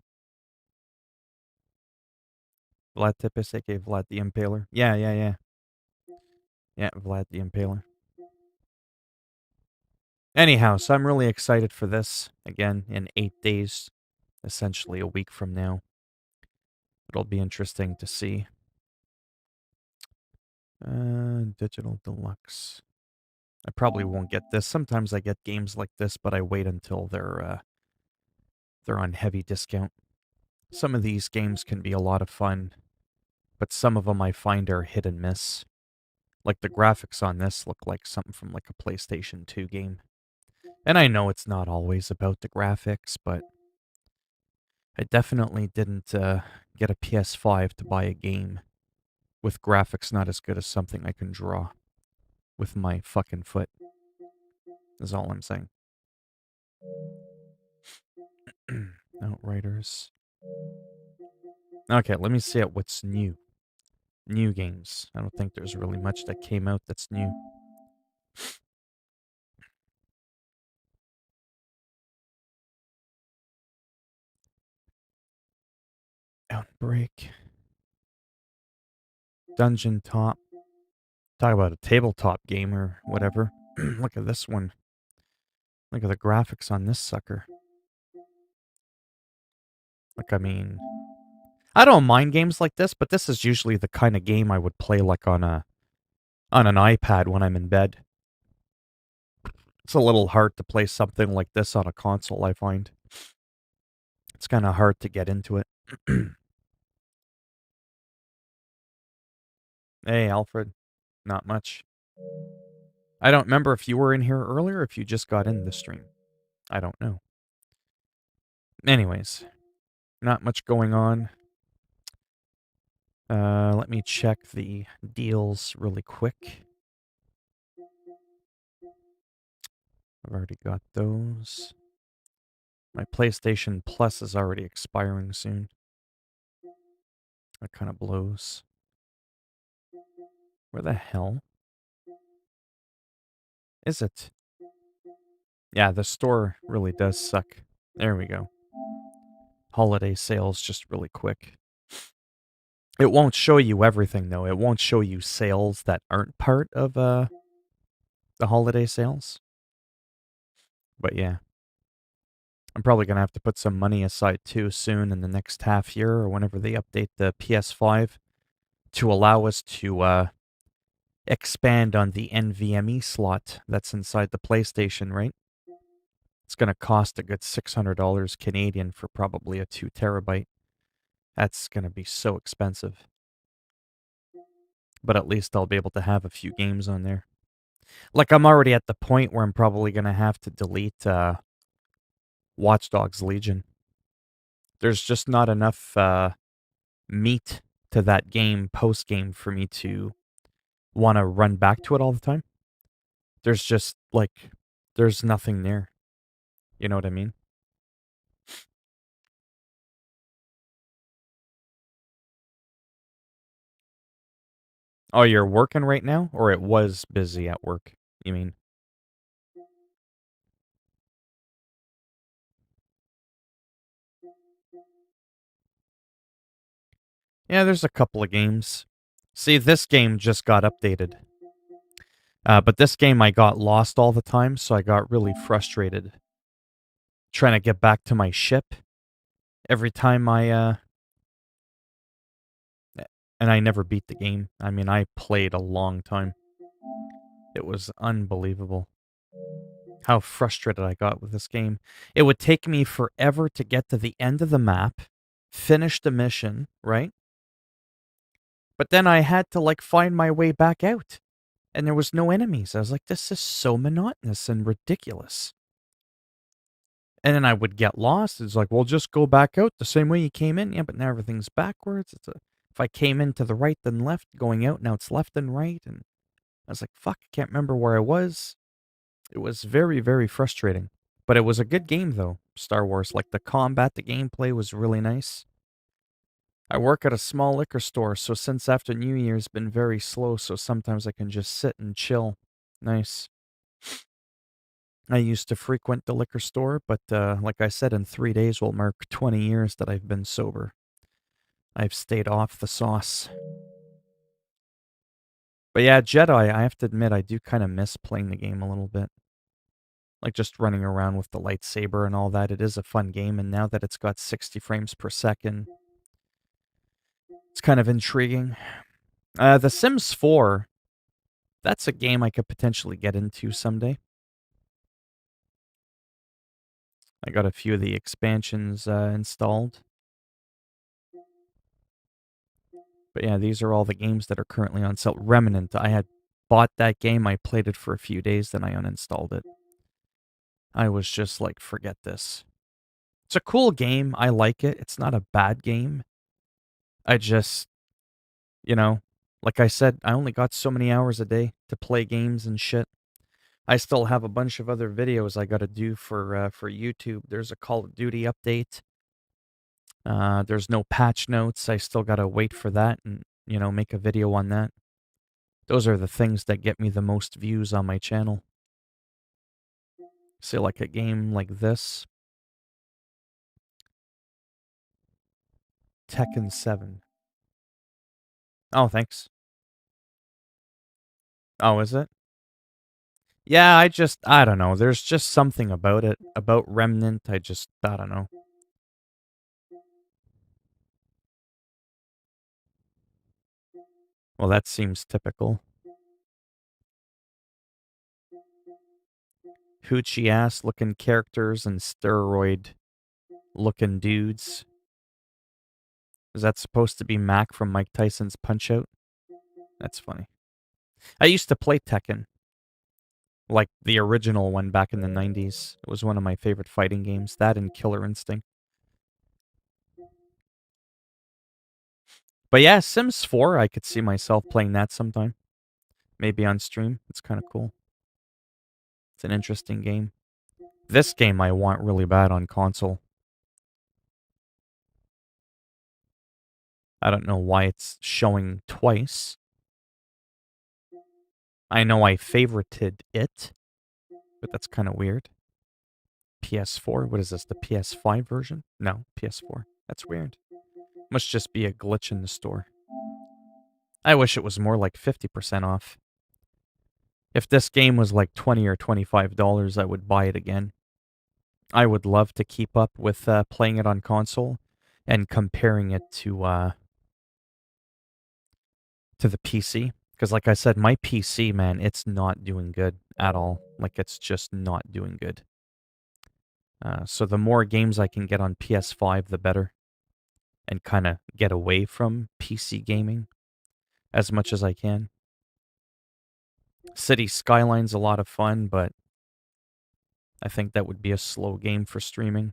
Vlad Tepes, aka Vlad the Impaler. Yeah. Yeah, Vlad the Impaler. Anyhow, so I'm really excited for this. Again, in 8 days, essentially a week from now. It'll be interesting to see. Digital Deluxe. I probably won't get this. Sometimes I get games like this, but I wait until they're on heavy discount. Some of these games can be a lot of fun, but some of them I find are hit and miss. Like the graphics on this look like something from like a PlayStation 2 game. And I know it's not always about the graphics, but I definitely didn't get a PS5 to buy a game with graphics not as good as something I can draw with my fucking foot. Is all I'm saying. Outriders. Okay, let me see what's new. New games. I don't think there's really much that came out that's new. Outbreak. Dungeon Top. Talk about a tabletop game or whatever. Look at this one. Look at the graphics on this sucker. Like, I mean, I don't mind games like this, but this is usually the kind of game I would play like on an iPad when I'm in bed. It's a little hard to play something like this on a console, I find. It's kind of hard to get into it. Hey, Alfred. Not much. I don't remember if you were in here earlier or if you just got in the stream. I don't know. Anyways, not much going on. Let me check the deals really quick. I've already got those. My PlayStation Plus is already expiring soon. That kind of blows. Where the hell is it? Yeah, the store really does suck. There we go. Holiday sales just really quick. It won't show you everything, though. It won't show you sales that aren't part of the holiday sales. But yeah. I'm probably going to have to put some money aside too soon in the next half year or whenever they update the PS5 to allow us to expand on the NVMe slot that's inside the PlayStation, right? It's going to cost a good $600 Canadian for probably a 2 terabyte. That's going to be so expensive. But at least I'll be able to have a few games on there. Like, I'm already at the point where I'm probably going to have to delete Watch Dogs Legion. There's just not enough meat to that game post-game for me to want to run back to it all the time. There's just, like, there's nothing there. You know what I mean? Oh, you're working right now? Or it was busy at work, you mean? Yeah, there's a couple of games. See, this game just got updated. But this game I got lost all the time, so I got really frustrated trying to get back to my ship every time and I never beat the game. I mean, I played a long time. It was unbelievable how frustrated I got with this game. It would take me forever to get to the end of the map, finish the mission, right? But then I had to, like, find my way back out. And there was no enemies. I was like, this is so monotonous and ridiculous. And then I would get lost. It's like, well, just go back out the same way you came in. Yeah, but now everything's backwards. If I came in to the right, then left, going out, now it's left and right. And I was like, fuck, I can't remember where I was. It was very, very frustrating. But it was a good game, though, Star Wars. Like, the combat, the gameplay was really nice. I work at a small liquor store, so since after New Year's been very slow, so sometimes I can just sit and chill. Nice. I used to frequent the liquor store, but like I said, in 3 days will mark 20 years that I've been sober. I've stayed off the sauce. But yeah, Jedi, I have to admit, I do kind of miss playing the game a little bit. Like just running around with the lightsaber and all that. It is a fun game, and now that it's got 60 frames per second, it's kind of intriguing. The Sims 4, that's a game I could potentially get into someday. I got a few of the expansions installed. But yeah, these are all the games that are currently on sale. Remnant, I had bought that game, I played it for a few days, then I uninstalled it. I was just like, forget this. It's a cool game, I like it. It's not a bad game. I just, you know, like I said, I only got so many hours a day to play games and shit. I still have a bunch of other videos I got to do for YouTube. There's a Call of Duty update. There's no patch notes. I still got to wait for that and, make a video on that. Those are the things that get me the most views on my channel. Say like a game like this. Tekken 7. Oh, thanks. Oh, is it? Yeah, I don't know. There's just something about it, about Remnant. I don't know. Well, that seems typical. Hoochie ass looking characters and steroid looking dudes. Is that supposed to be Mac from Mike Tyson's Punch Out? That's funny. I used to play Tekken. Like the original one back in the 90s. It was one of my favorite fighting games. That and Killer Instinct. But yeah, Sims 4, I could see myself playing that sometime. Maybe on stream. It's kind of cool. It's an interesting game. This game I want really bad on console. I don't know why it's showing twice. I know I favorited it, but that's kind of weird. PS4? What is this, the PS5 version? No, PS4. That's weird. Must just be a glitch in the store. I wish it was more like 50% off. If this game was like $20 or $25, I would buy it again. I would love to keep up with playing it on console and comparing it to the PC. Because like I said, my PC, man, it's not doing good at all. Like, it's just not doing good. So the more games I can get on PS5, the better. And kind of get away from PC gaming as much as I can. City Skyline's a lot of fun, but I think that would be a slow game for streaming.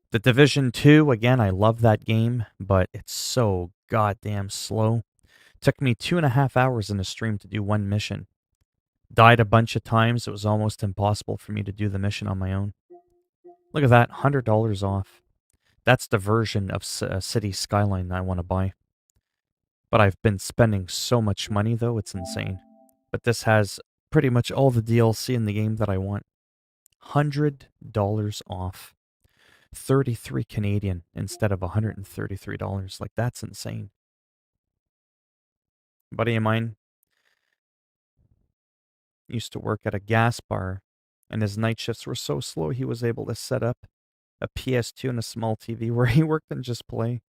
The Division 2, again, I love that game, but it's so goddamn slow. Took me 2.5 hours in a stream to do one mission. Died a bunch of times. It was almost impossible for me to do the mission on my own. Look at that, $100 off. That's the version of City Skyline I want to buy. But I've been spending so much money, though, it's insane. But this has pretty much all the DLC in the game that I want. $100 off. 33 Canadian instead of $133. Like, that's insane. A buddy of mine used to work at a gas bar, and his night shifts were so slow he was able to set up a PS2 and a small TV where he worked and just play.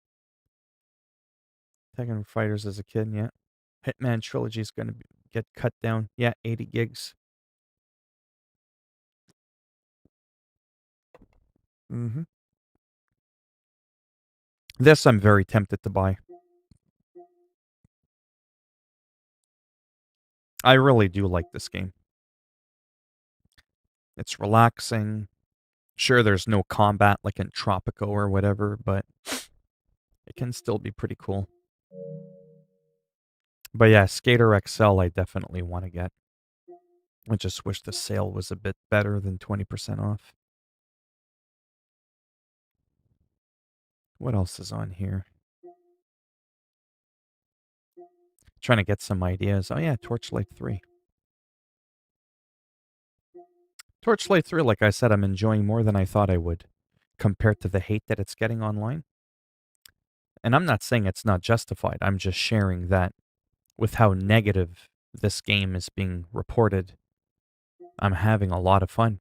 Tekken Fighters as a kid, yeah. Hitman Trilogy is going to get cut down. Yeah, 80 gigs. Mm-hmm. This I'm very tempted to buy. I really do like this game. It's relaxing. Sure, there's no combat like in Tropico or whatever, but it can still be pretty cool. But yeah, Skater XL I definitely want to get. I just wish the sale was a bit better than 20% off. What else is on here? Trying to get some ideas. Oh yeah, Torchlight 3. Torchlight 3, like I said, I'm enjoying more than I thought I would, compared to the hate that it's getting online. And I'm not saying it's not justified. I'm just sharing that with how negative this game is being reported, I'm having a lot of fun.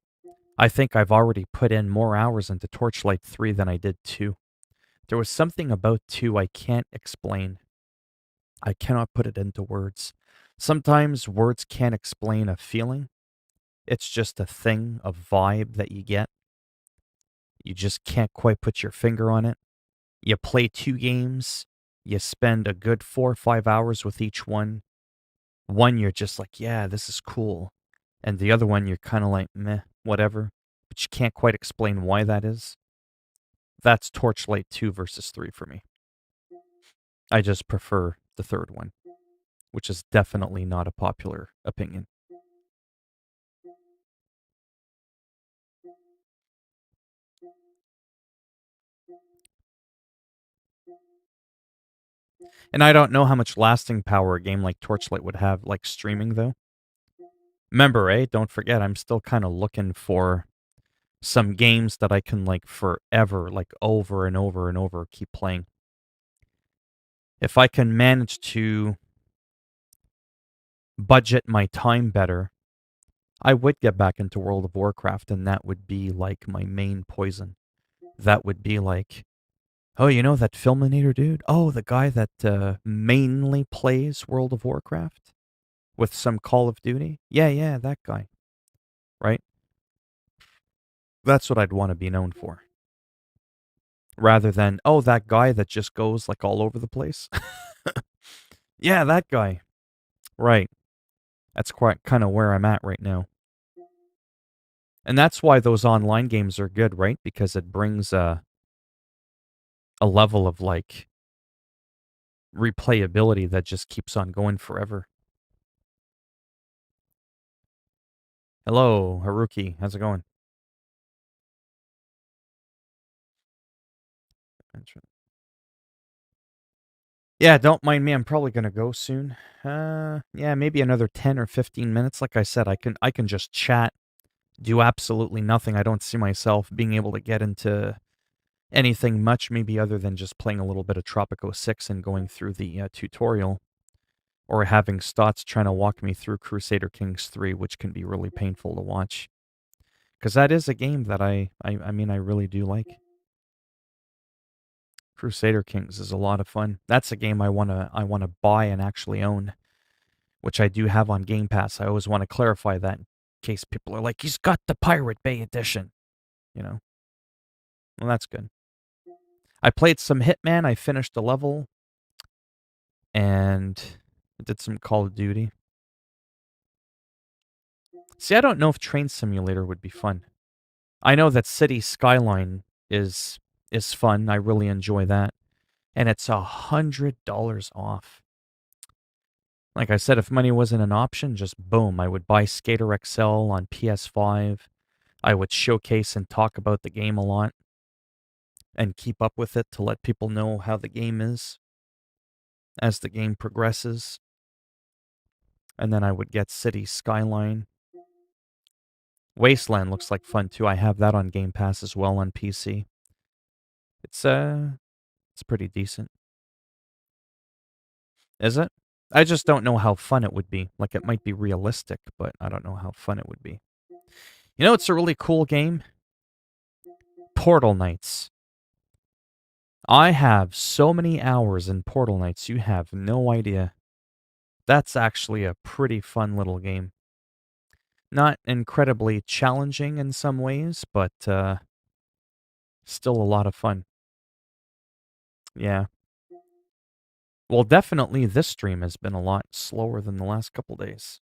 I think I've already put in more hours into Torchlight 3 than I did 2. There was something about 2 I can't explain. I cannot put it into words. Sometimes words can't explain a feeling. It's just a thing, a vibe that you get. You just can't quite put your finger on it. You play 2 games. You spend a good 4 or 5 hours with each one. One, you're just like, yeah, this is cool. And the other one, you're kind of like, meh, whatever. But you can't quite explain why that is. That's Torchlight 2 versus 3 for me. I just prefer the third one, which is definitely not a popular opinion. And I don't know how much lasting power a game like Torchlight would have, like streaming, though. Remember, don't forget, I'm still kind of looking for some games that I can, like, forever, like, over and over and over, keep playing. If I can manage to budget my time better, I would get back into World of Warcraft, and that would be, like, my main poison. That would be like, oh, you know that Philminator dude? Oh, the guy that mainly plays World of Warcraft with some Call of Duty? Yeah, that guy. Right? That's what I'd want to be known for. Rather than, oh, that guy that just goes like all over the place. Yeah, that guy. Right. That's quite kind of where I'm at right now. And that's why those online games are good, right? Because it brings a level of like replayability that just keeps on going forever. Hello, Haruki. How's it going? Yeah, don't mind me. I'm probably gonna go soon. Yeah, maybe another 10 or 15 minutes. Like I said, I can just chat, do absolutely nothing. I don't see myself being able to get into anything much, maybe other than just playing a little bit of Tropico 6 and going through the tutorial, or having Stotts trying to walk me through Crusader Kings 3, which can be really painful to watch. Because that is a game that I mean, I really do like. Crusader Kings is a lot of fun. That's a game I wanna buy and actually own, which I do have on Game Pass. I always want to clarify that in case people are like, he's got the Pirate Bay edition, you know. Well, that's good. I played some Hitman. I finished a level, and I did some Call of Duty. See, I don't know if Train Simulator would be fun. I know that City Skyline is fun. I really enjoy that, and it's $100 off. Like I said, if money wasn't an option, just boom, I would buy Skater XL on PS5. I would showcase and talk about the game a lot and keep up with it to let people know how the game is as the game progresses. And then I would get City Skyline. Wasteland looks like fun too. I have that on Game Pass as well on PC. It's pretty decent. Is it? I just don't know how fun it would be. Like, it might be realistic, but I don't know how fun it would be. You know, it's a really cool game. Portal Knights. I have so many hours in Portal Knights, you have no idea. That's actually a pretty fun little game. Not incredibly challenging in some ways, but still a lot of fun. Yeah. Well, definitely this stream has been a lot slower than the last couple days.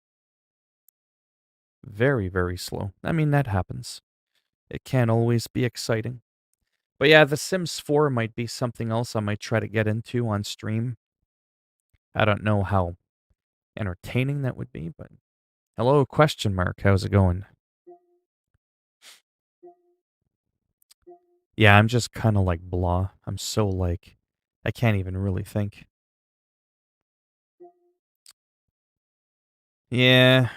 Very, very slow. I mean, that happens. It can't always be exciting. But yeah, The Sims 4 might be something else I might try to get into on stream. I don't know how entertaining that would be, but hello, question mark. How's it going? Yeah, I'm just kind of like blah. I'm so like, I can't even really think. Yeah.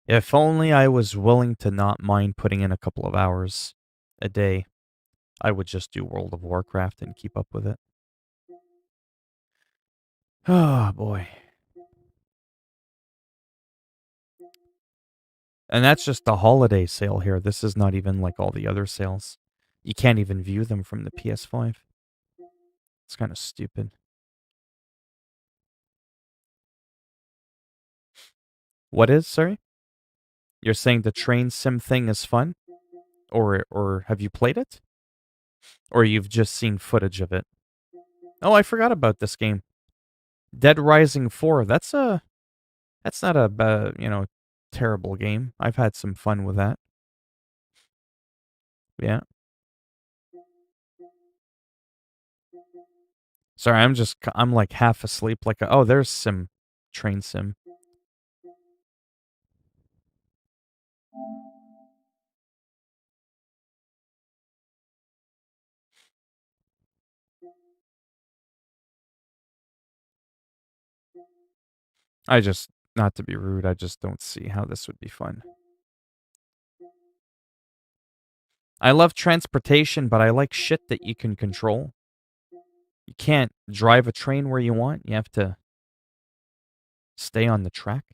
If only I was willing to not mind putting in a couple of hours a day, I would just do World of Warcraft and keep up with it. Oh, boy. And that's just the holiday sale here. This is not even like all the other sales. You can't even view them from the PS5. It's kind of stupid. What is, sorry? You're saying the train sim thing is fun? Or have you played it? Or you've just seen footage of it? Oh, I forgot about this game. Dead Rising 4. That's not a terrible game. I've had some fun with that. Yeah. Sorry, I'm like half asleep. Like, oh, there's some train sim. Not to be rude, I just don't see how this would be fun. I love transportation, but I like shit that you can control. You can't drive a train where you want. You have to stay on the track.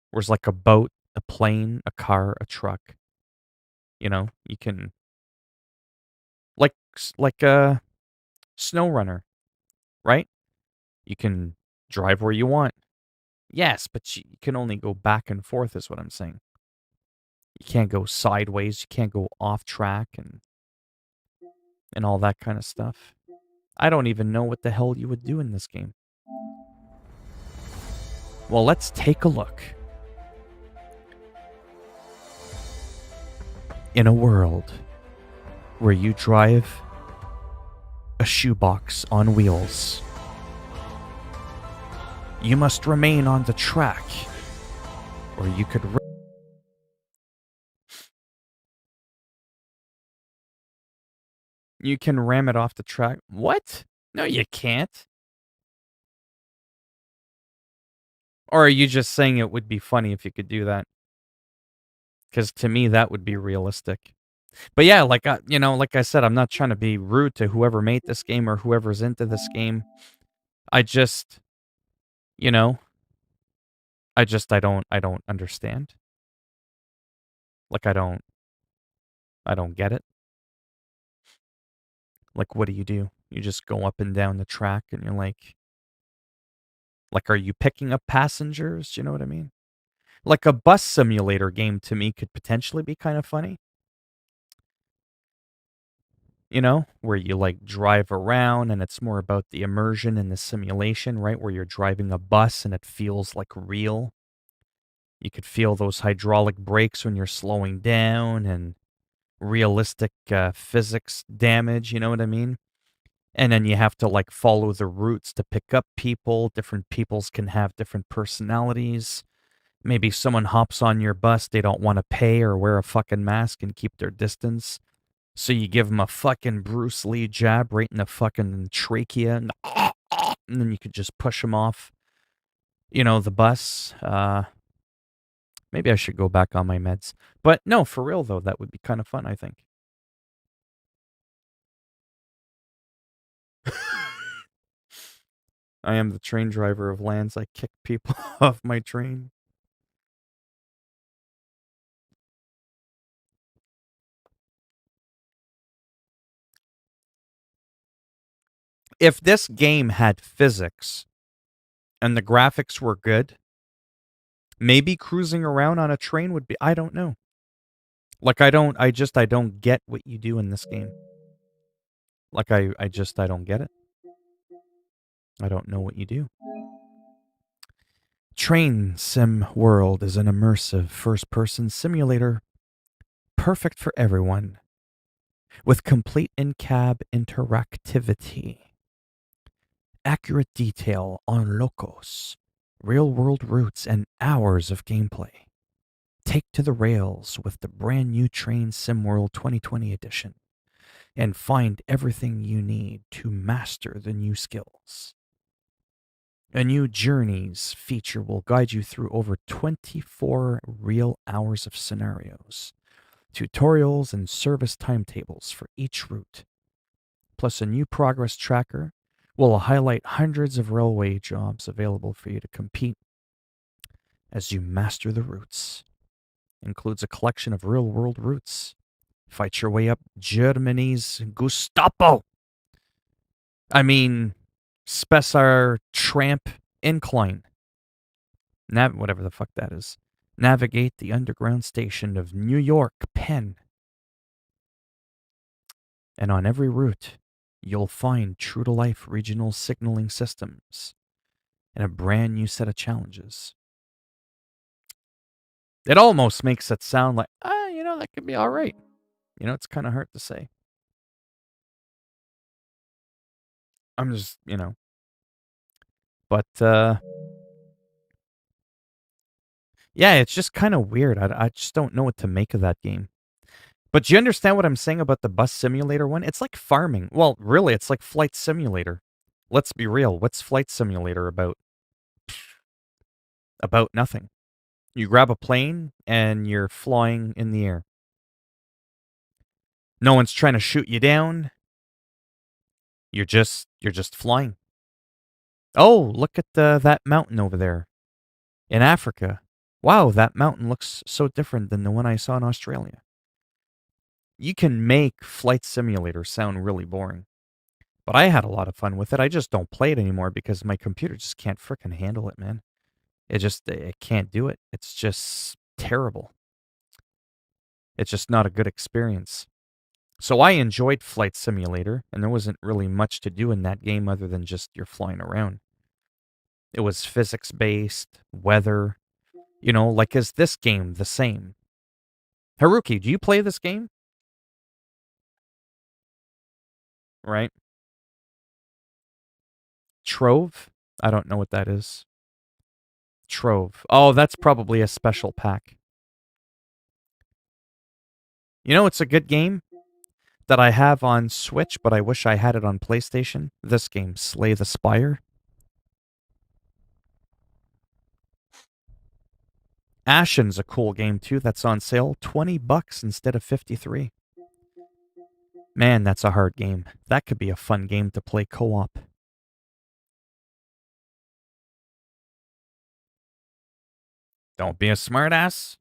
Whereas like a boat, a plane, a car, a truck, you can like a snow runner, right? You can drive where you want. Yes, but you can only go back and forth is what I'm saying. You can't go sideways, you can't go off track and all that kind of stuff. I don't even know what the hell you would do in this game. Well, let's take a look. In a world where you drive a shoebox on wheels, you must remain on the track, or you could... You can ram it off the track. What? No, you can't. Or are you just saying it would be funny if you could do that? Because to me, that would be realistic. But yeah, like I said, I'm not trying to be rude to whoever made this game or whoever's into this game. I just, I don't understand. Like, I don't get it. Like, what do? You just go up and down the track and you're like, are you picking up passengers? Do you know what I mean? Like a bus simulator game to me could potentially be kind of funny. You know, where you like drive around and it's more about the immersion and the simulation, right? Where you're driving a bus and it feels like real. You could feel those hydraulic brakes when you're slowing down and realistic physics damage, you know what I mean? And then you have to like follow the routes to pick up people. Different peoples can have different personalities. Maybe someone hops on your bus, they don't want to pay or wear a fucking mask and keep their distance. So you give them a fucking Bruce Lee jab right in the fucking trachea, and then you could just push them off, the bus. Maybe I should go back on my meds. But no, for real though, that would be kind of fun, I think. I am the train driver of lands. I kick people off my train. If this game had physics and the graphics were good, maybe cruising around on a train would be, I don't know. Like I don't get what you do in this game. Like I don't get it. I don't know what you do. Train Sim World is an immersive first-person simulator perfect for everyone with complete in-cab interactivity, accurate detail on locos, real-world routes, and hours of gameplay. Take to the rails with the brand new Train Sim World 2020 edition and find everything you need to master the new skills. A new Journeys feature will guide you through over 24 real hours of scenarios, tutorials, and service timetables for each route. Plus, a new progress tracker will highlight hundreds of railway jobs available for you to compete as you master the routes. Includes a collection of real world routes. Fight your way up Germany's Gestapo. Spessart Tramp Incline. Whatever the fuck that is. Navigate the underground station of New York Penn. And on every route, you'll find true-to-life regional signaling systems and a brand new set of challenges. It almost makes it sound like, that could be all right. It's kind of hard to say. I'm just, But, yeah, it's just kind of weird. I just don't know what to make of that game. But do you understand what I'm saying about the bus simulator one? It's like farming. Well, really, it's like Flight Simulator. Let's be real. What's Flight Simulator about? About nothing. You grab a plane and you're flying in the air. No one's trying to shoot you down. You're just flying. Oh, look at that mountain over there in Africa. Wow, that mountain looks so different than the one I saw in Australia. You can make Flight Simulator sound really boring. But I had a lot of fun with it. I just don't play it anymore because my computer just can't frickin' handle it, man. It can't do it. It's just terrible. It's just not a good experience. So I enjoyed Flight Simulator, and there wasn't really much to do in that game other than just you're flying around. It was physics-based, weather, like is this game the same? Haruki, do you play this game? Right? Trove? I don't know what that is. Trove. Oh, that's probably a special pack. It's a good game that I have on Switch, but I wish I had it on PlayStation. This game, Slay the Spire. Ashen's a cool game too. That's on sale, $20 instead of 53. Man, that's a hard game. That could be a fun game to play co-op. Don't be a smartass.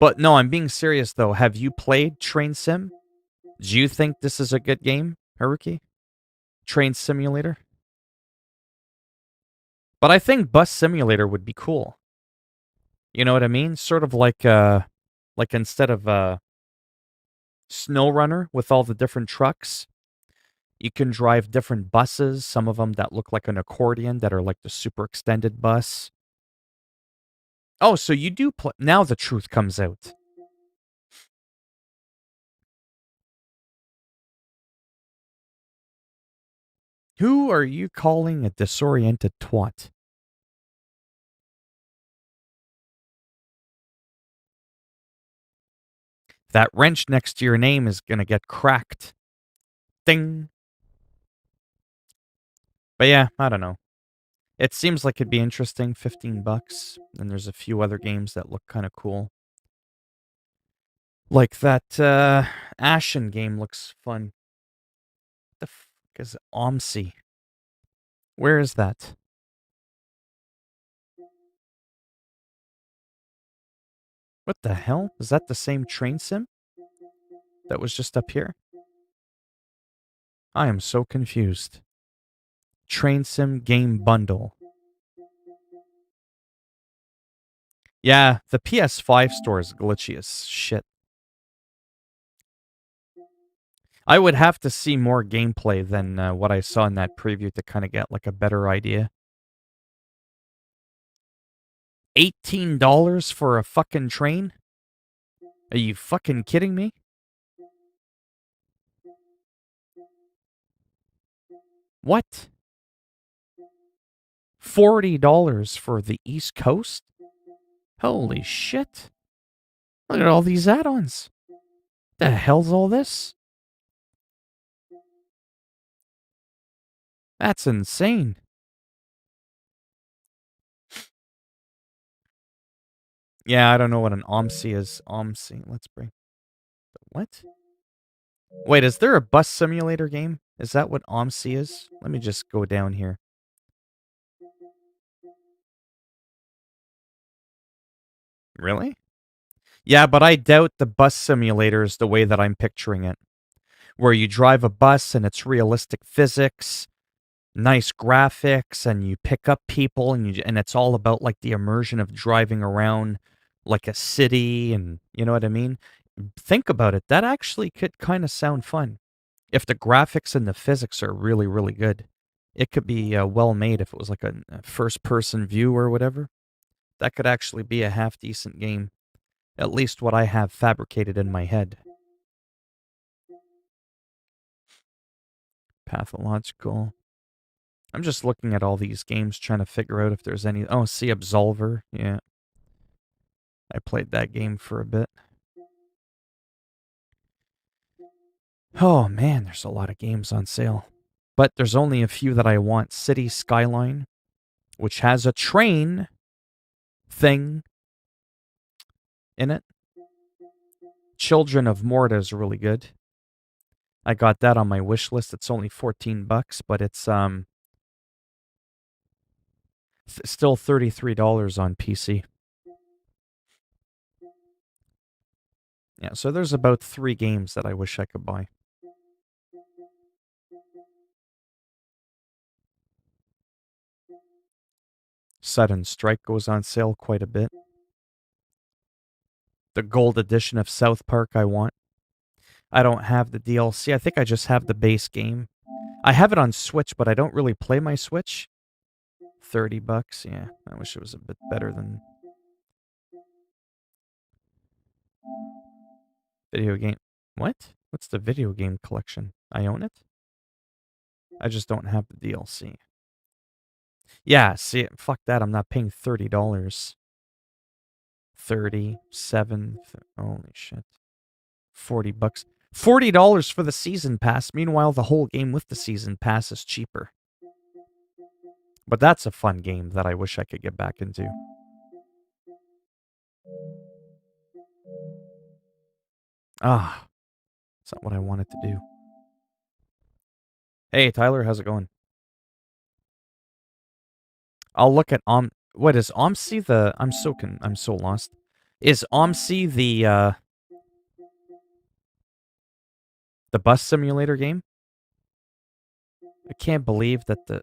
But no, I'm being serious though. Have you played Train Sim? Do you think this is a good game, Haruki? Train Simulator? But I think Bus Simulator would be cool. You know what I mean? Sort of like instead of Snow Runner with all the different trucks, you can drive different buses, some of them that look like an accordion that are like the super extended bus. Oh, so you do play. Now the truth comes out. Who are you calling a disoriented twat? That wrench next to your name is gonna get cracked. Ding. But yeah, I don't know. It seems like it'd be interesting. $15. And there's a few other games that look kind of cool. Like that Ashen game looks fun. The fuck is OMSI? Where is that? What the hell? Is that the same train sim that was just up here? I am so confused. Train sim game bundle. Yeah, the PS5 store is glitchy as shit. I would have to see more gameplay than what I saw in that preview to kind of get like a better idea. $18 for a fucking train? Are you fucking kidding me? What? $40 for the East Coast? Holy shit. Look at all these add-ons. The hell's all this? That's insane. Yeah, I don't know what an OMSI is. OMSI. Let's bring. What? Wait, is there a bus simulator game? Is that what OMSI is? Let me just go down here. Really? Yeah, but I doubt the bus simulator is the way that I'm picturing it. Where you drive a bus and it's realistic physics, nice graphics, and you pick up people and it's all about like the immersion of driving around like a city, and you know what I mean? Think about it. That actually could kind of sound fun. If the graphics and the physics are really, really good. It could be well made if it was like a first person view or whatever. That could actually be a half decent game. At least what I have fabricated in my head. Pathological. I'm just looking at all these games trying to figure out if there's any. Oh, see Absolver. Yeah. I played that game for a bit. Oh man, there's a lot of games on sale. But there's only a few that I want. City Skyline, which has a train thing in it. Children of Morta is really good. I got that on my wish list. It's only $14, but it's still $33 on PC. Yeah, so there's about 3 games that I wish I could buy. Sudden Strike goes on sale quite a bit. The gold edition of South Park I want. I don't have the DLC. I think I just have the base game. I have it on Switch, but I don't really play my Switch. $30. Yeah, I wish it was a bit better than video game. What? What's the video game collection? I own it? I just don't have the DLC. Yeah, see, fuck that. I'm not paying $30. 37. Holy shit. $40. $40 for the season pass. Meanwhile, the whole game with the season pass is cheaper. But that's a fun game that I wish I could get back into. Ah, it's not what I wanted to do. Hey, Tyler, how's it going? I'll look at What is OMSI? I'm so lost. Is OMSI the bus simulator game? I can't believe that the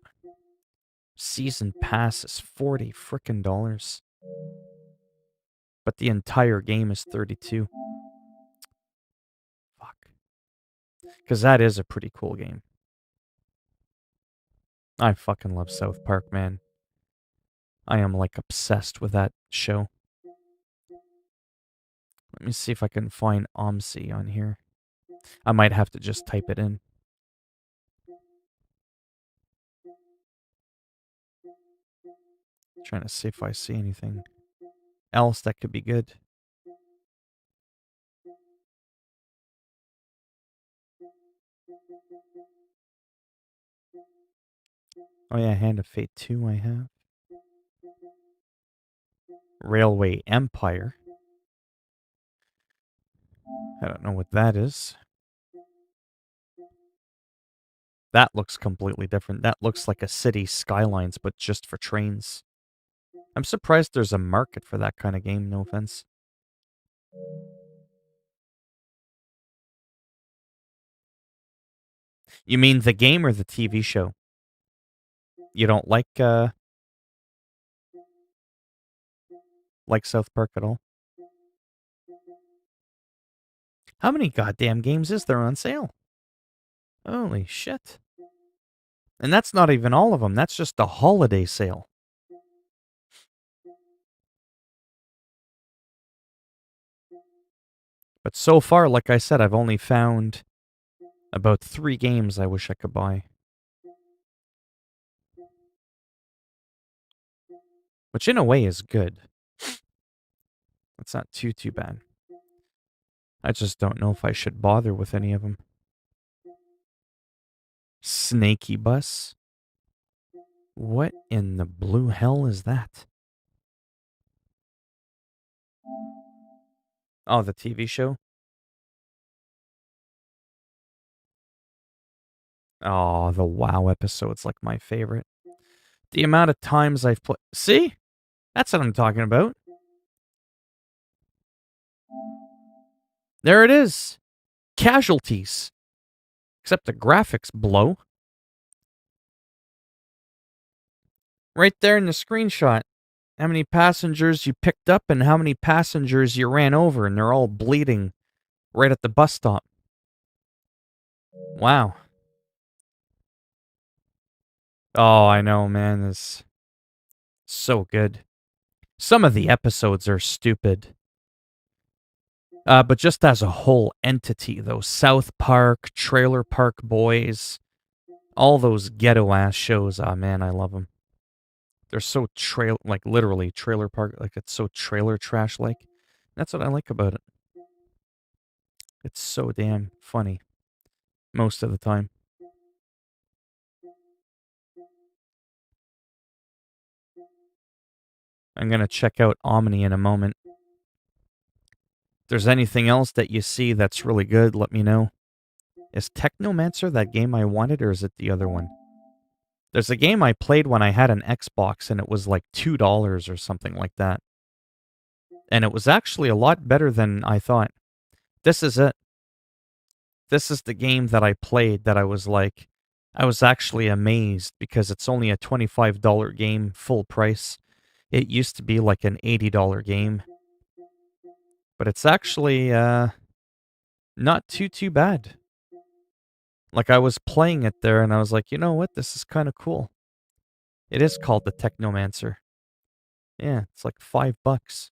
season pass is $40 frickin' dollars. But the entire game is 32. Fuck. Because that is a pretty cool game. I fucking love South Park, man. I am like obsessed with that show. Let me see if I can find OMSI on here. I might have to just type it in. Trying to see if I see anything else that could be good. Oh yeah, Hand of Fate 2 I have. Railway Empire. I don't know what that is. That looks completely different. That looks like a city skylines, but just for trains. I'm surprised there's a market for that kind of game, no offense. You mean the game or the TV show? You don't like South Park at all? How many goddamn games is there on sale? Holy shit. And that's not even all of them. That's just the holiday sale. But so far, like I said, I've only found about 3 games I wish I could buy. Which in a way is good. It's not too bad. I just don't know if I should bother with any of them. Snaky Bus? What in the blue hell is that? Oh, the TV show? Oh, the WoW episode's like my favorite. The amount of times I've played... See? That's what I'm talking about. There it is. Casualties. Except the graphics blow. Right there in the screenshot. How many passengers you picked up and how many passengers you ran over, and they're all bleeding right at the bus stop. Wow. Oh, I know, man. It's so good. Some of the episodes are stupid. But just as a whole entity, though, South Park, Trailer Park Boys, all those ghetto-ass shows, ah, man, I love them. They're so like literally Trailer Park, like it's so trailer trash-like. That's what I like about it. It's so damn funny. Most of the time. I'm going to check out Omni in a moment. If there's anything else that you see that's really good, let me know. Is Technomancer that game I wanted, or is it the other one? There's a game I played when I had an Xbox, and it was like $2 or something like that. And it was actually a lot better than I thought. This is it. This is the game that I played that I was like, I was actually amazed because it's only a $25 game, full price. It used to be like an $80 game. But it's actually not too bad. Like I was playing it there and I was like, you know what? This is kind of cool. It is called the Technomancer. Yeah, it's like $5.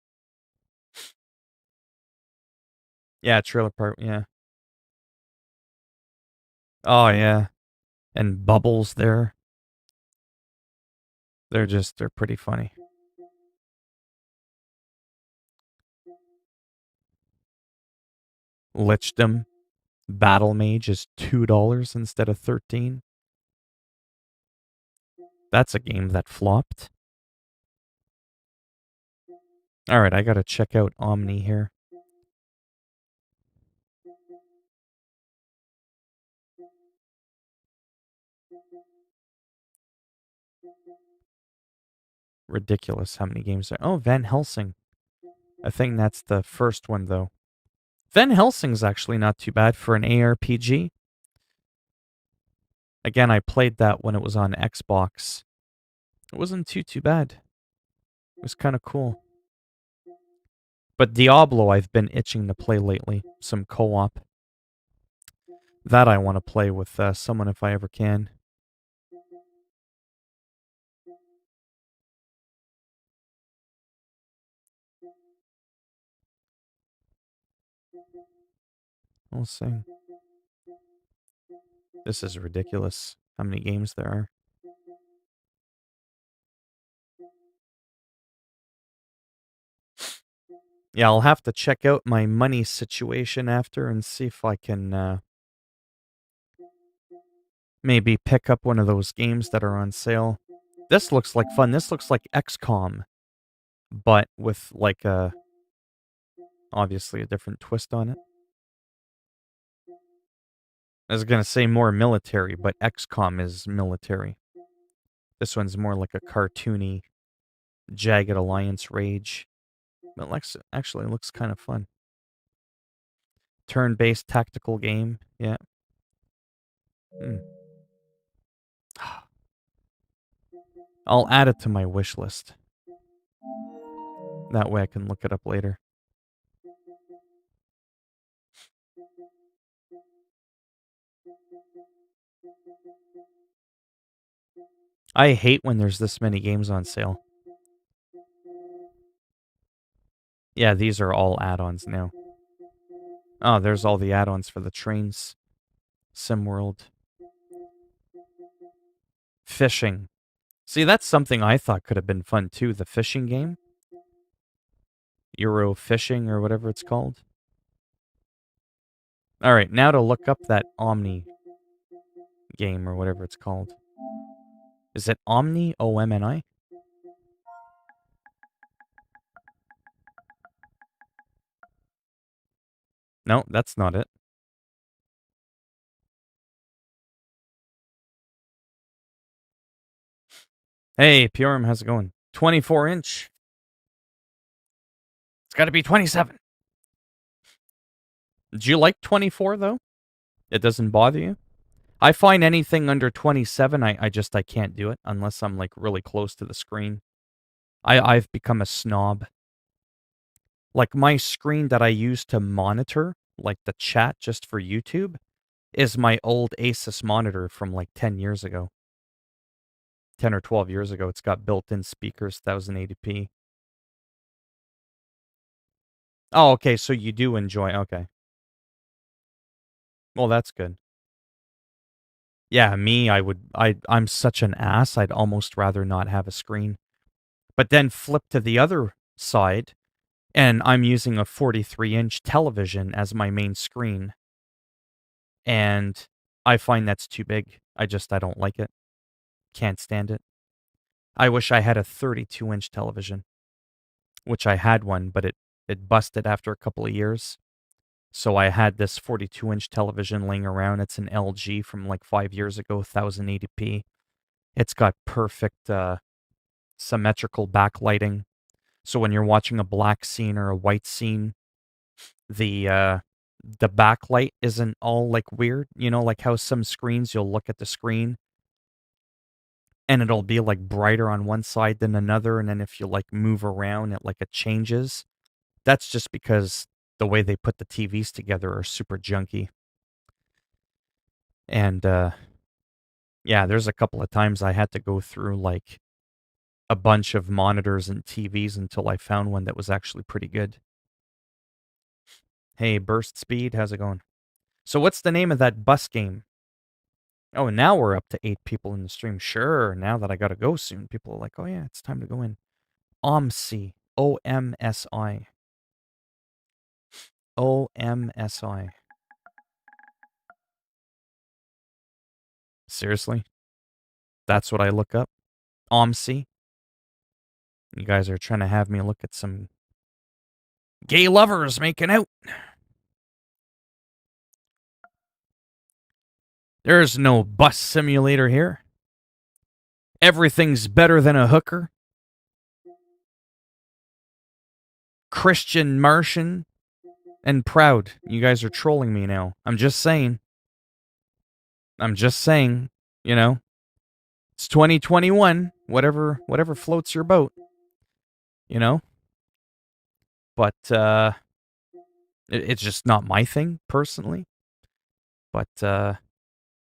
Yeah, Trailer Park, yeah. Oh, yeah. And Bubbles there. They're pretty funny. Lichdom Battle Mage is $2 instead of 13. That's a game that flopped. All right, I got to check out Omni here. Ridiculous how many games there. Oh, Van Helsing. I think that's the first one, though. Van Helsing's actually not too bad for an ARPG. Again, I played that when it was on Xbox. It wasn't too bad. It was kind of cool. But Diablo I've been itching to play lately. Some co-op. That I want to play with someone if I ever can. We'll see. This is ridiculous. How many games there are. Yeah, I'll have to check out my money situation after and see if I can maybe pick up one of those games that are on sale. This looks like fun. This looks like XCOM, but with like obviously a different twist on it. I was going to say more military, but XCOM is military. This one's more like a cartoony, Jagged Alliance Rage. But actually looks kind of fun. Turn-based tactical game. Yeah. I'll add it to my wish list. That way I can look it up later. I hate when there's this many games on sale. Yeah, these are all add-ons now. Oh, there's all the add-ons for the trains. SimWorld. Fishing. See, that's something I thought could have been fun too, the fishing game. Euro Fishing or whatever it's called. Alright, now to look up that Omni game or whatever it's called. Is it Omni? O-M-N-I? No, that's not it. Hey, Purim, how's it going? 24-inch. It's got to be 27. Do you like 24, though? It doesn't bother you? I find anything under 27, I can't do it unless I'm, like, really close to the screen. I've become a snob. Like, my screen that I use to monitor, like the chat just for YouTube, is my old Asus monitor from, like, 10 years ago. 10 or 12 years ago. It's got built-in speakers, 1080p. Oh, okay, so you do enjoy, okay. Well, that's good. Yeah, me, I'm such an ass, I'd almost rather not have a screen. But then flip to the other side, and I'm using a 43-inch television as my main screen. And I find that's too big. I don't like it. Can't stand it. I wish I had a 32-inch television, which I had one, but it busted after a couple of years. So I had this 42-inch television laying around. It's an LG from like 5 years ago, 1080p. It's got perfect symmetrical backlighting. So when you're watching a black scene or a white scene, the backlight isn't all like weird, you know, like how some screens you'll look at the screen and it'll be like brighter on one side than another, and then if you like move around it changes. That's just because the way they put the TVs together are super junky. And yeah, there's a couple of times I had to go through like a bunch of monitors and TVs until I found one that was actually pretty good. Hey, Burst Speed, how's it going? So what's the name of that bus game? Oh, and now we're up to 8 people in the stream. Sure, now that I gotta go soon, people are like, oh yeah, it's time to go in. OMSI. O-M-S-I. O-M-S-I. Seriously? That's what I look up? OMSI? You guys are trying to have me look at some gay lovers making out. There's no bus simulator here. Everything's better than a hooker. Christian Martian and proud. You guys are trolling me now. I'm just saying. You know, it's 2021. Whatever floats your boat. You know, but it's just not my thing personally. But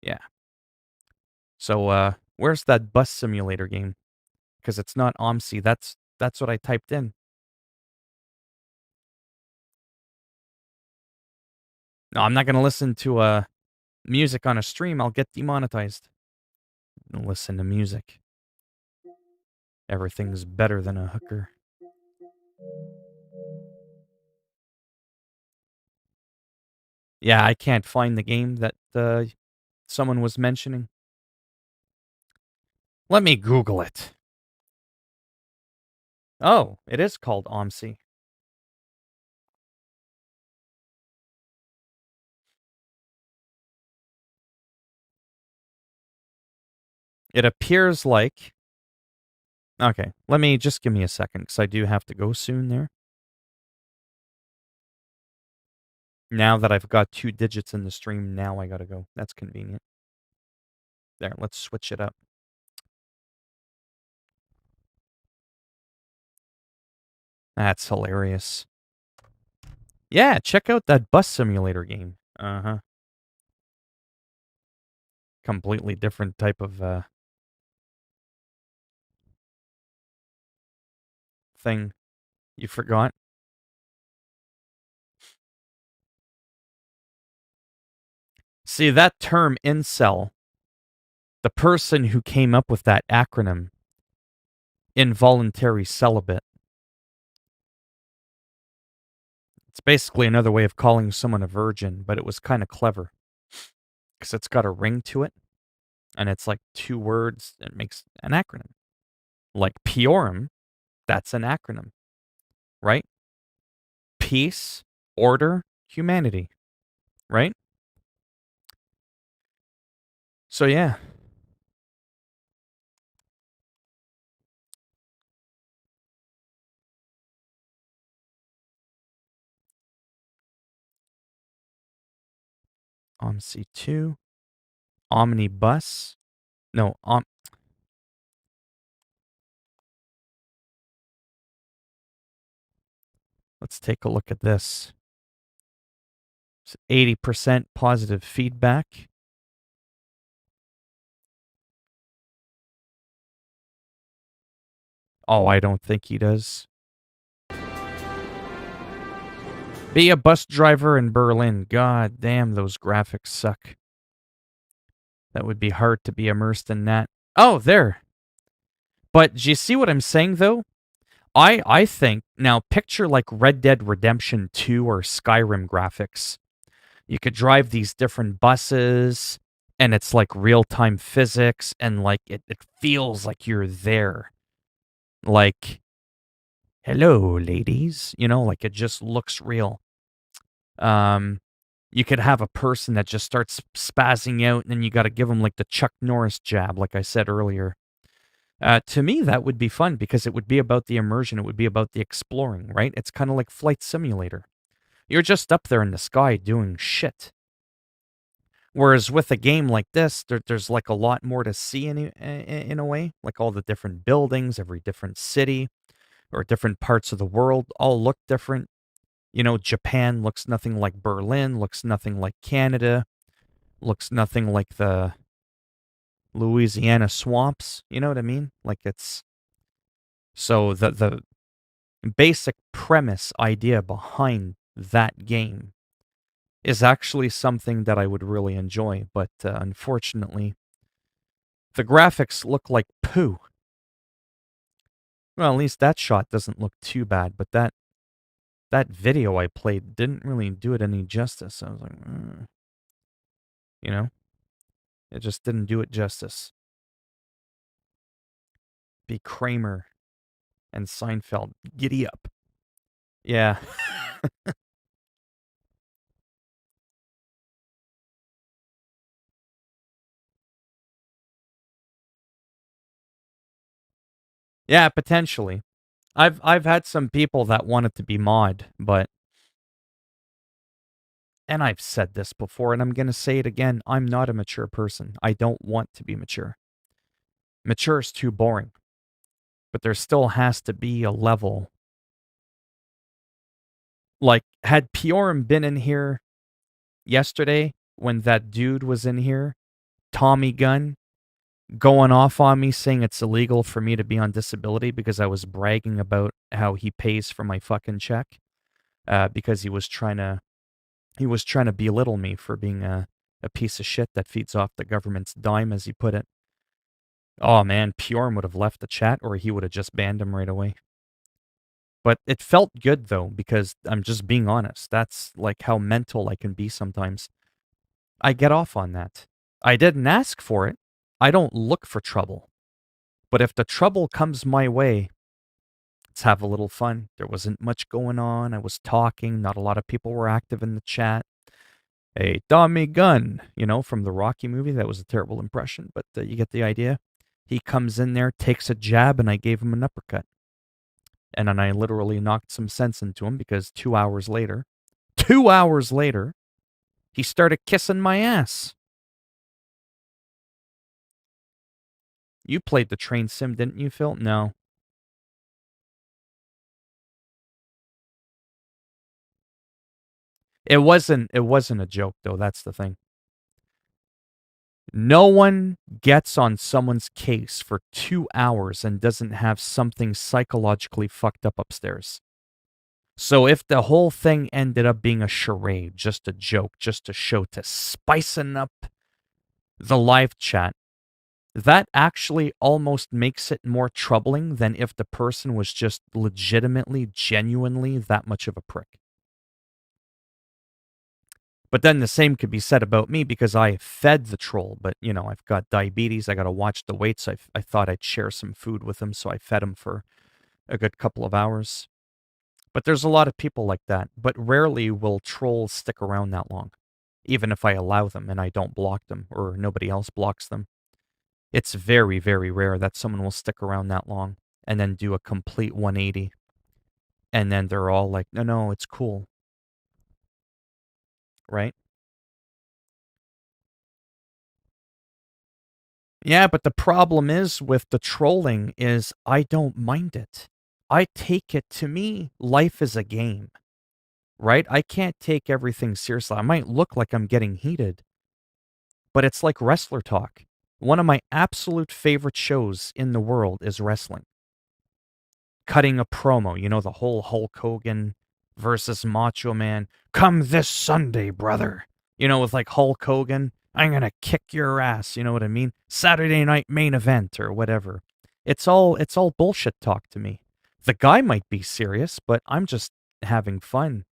yeah. So where's that bus simulator game? Because it's not OMSI. That's what I typed in. No, I'm not gonna listen to music on a stream. I'll get demonetized. Listen to music. Everything's better than a hooker. Yeah, I can't find the game that someone was mentioning. Let me Google it. Oh, it is called OMSI. It appears like... Okay, give me a second, because I do have to go soon there. Now that I've got 2 digits in the stream, now I gotta go. That's convenient. There, let's switch it up. That's hilarious. Yeah, check out that bus simulator game. Uh-huh. Completely different type of thing. You forgot? See, that term incel, the person who came up with that acronym, involuntary celibate, it's basically another way of calling someone a virgin, but it was kind of clever. Because it's got a ring to it, and it's like 2 words, it makes an acronym. Like Piorum, that's an acronym, right? Peace, order, humanity, right? So yeah. OMC2, Omnibus. No, let's take a look at this. It's 80% positive feedback. Oh, I don't think he does. Be a bus driver in Berlin. God damn, those graphics suck. That would be hard to be immersed in that. Oh, there. But do you see what I'm saying, though? I think, now picture like Red Dead Redemption 2 or Skyrim graphics. You could drive these different buses, and it's like real-time physics, and like it feels like you're there. Like, hello, ladies. You know, like it just looks real. You could have a person that just starts spazzing out, and then you got to give them like the Chuck Norris jab, like I said earlier. To me, that would be fun because it would be about the immersion. It would be about the exploring, right? It's kind of like Flight Simulator. You're just up there in the sky doing shit. Whereas with a game like this, there's like a lot more to see in a way. Like all the different buildings, every different city, or different parts of the world all look different. You know, Japan looks nothing like Berlin, looks nothing like Canada, looks nothing like the Louisiana swamps. You know what I mean? Like it's... So the basic premise idea behind that game is actually something that I would really enjoy, but unfortunately, the graphics look like poo. Well, at least that shot doesn't look too bad, but that video I played didn't really do it any justice. I was like, you know, it just didn't do it justice. Be Kramer and Seinfeld, giddy up. Yeah. Yeah, potentially. I've had some people that wanted to be mod, but and I've said this before and I'm going to say it again, I'm not a mature person. I don't want to be mature. Mature is too boring. But there still has to be a level. Like, had Piorum been in here yesterday when that dude was in here, Tommy Gunn, going off on me saying it's illegal for me to be on disability because I was bragging about how he pays for my fucking check, because he was trying to belittle me for being a piece of shit that feeds off the government's dime, as he put it. Oh man, Piorum would have left the chat, or he would have just banned him right away. But it felt good though, because I'm just being honest. That's like how mental I can be sometimes. I get off on that. I didn't ask for it. I don't look for trouble. But if the trouble comes my way, let's have a little fun. There wasn't much going on. I was talking. Not a lot of people were active in the chat. Hey, Tommy Gunn, from the Rocky movie. That was a terrible impression, but you get the idea. He comes in there, takes a jab, and I gave him an uppercut. And then I literally knocked some sense into him because 2 hours later, he started kissing my ass. You played the train sim, didn't you, Phil? No. It wasn't a joke though, that's the thing. No one gets on someone's case for 2 hours and doesn't have something psychologically fucked up upstairs. So if the whole thing ended up being a charade, just a joke, just a show to spicing up the live chat, that actually almost makes it more troubling than if the person was just legitimately, genuinely that much of a prick. But then the same could be said about me because I fed the troll. But, I've got diabetes. I got to watch the weights. I thought I'd share some food with him, so I fed him for a good couple of hours. But there's a lot of people like that. But rarely will trolls stick around that long, even if I allow them and I don't block them or nobody else blocks them. It's very, very rare that someone will stick around that long and then do a complete 180. And then they're all like, no, it's cool. Right? Yeah, but the problem is with the trolling is I don't mind it. I take it, to me, life is a game, right? I can't take everything seriously. I might look like I'm getting heated, but it's like wrestler talk. One of my absolute favorite shows in the world is wrestling. Cutting a promo, the whole Hulk Hogan versus Macho Man. Come this Sunday, brother. With like Hulk Hogan. I'm going to kick your ass, you know what I mean? Saturday night main event or whatever. It's all bullshit talk to me. The guy might be serious, but I'm just having fun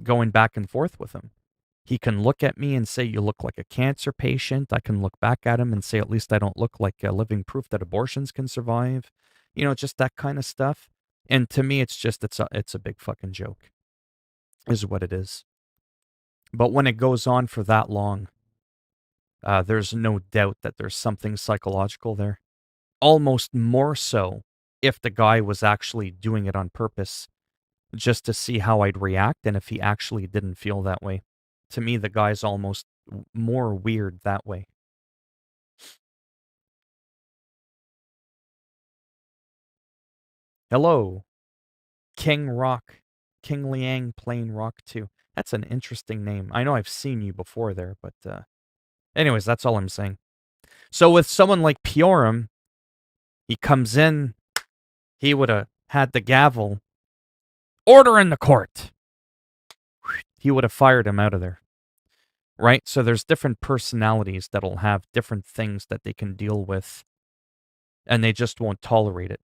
going back and forth with him. He can look at me and say, you look like a cancer patient. I can look back at him and say, at least I don't look like a living proof that abortions can survive. Just that kind of stuff. And to me, it's a big fucking joke, is what it is. But when it goes on for that long, there's no doubt that there's something psychological there. Almost more so if the guy was actually doing it on purpose, just to see how I'd react and if he actually didn't feel that way. To me, the guy's almost more weird that way. Hello, King Rock, King Liang playing Rock 2. That's an interesting name. I know I've seen you before there, but anyways, that's all I'm saying. So with someone like Piorum, he comes in, he would have had the gavel. Order in the court. He would have fired him out of there. Right? So there's different personalities that'll have different things that they can deal with, and they just won't tolerate it.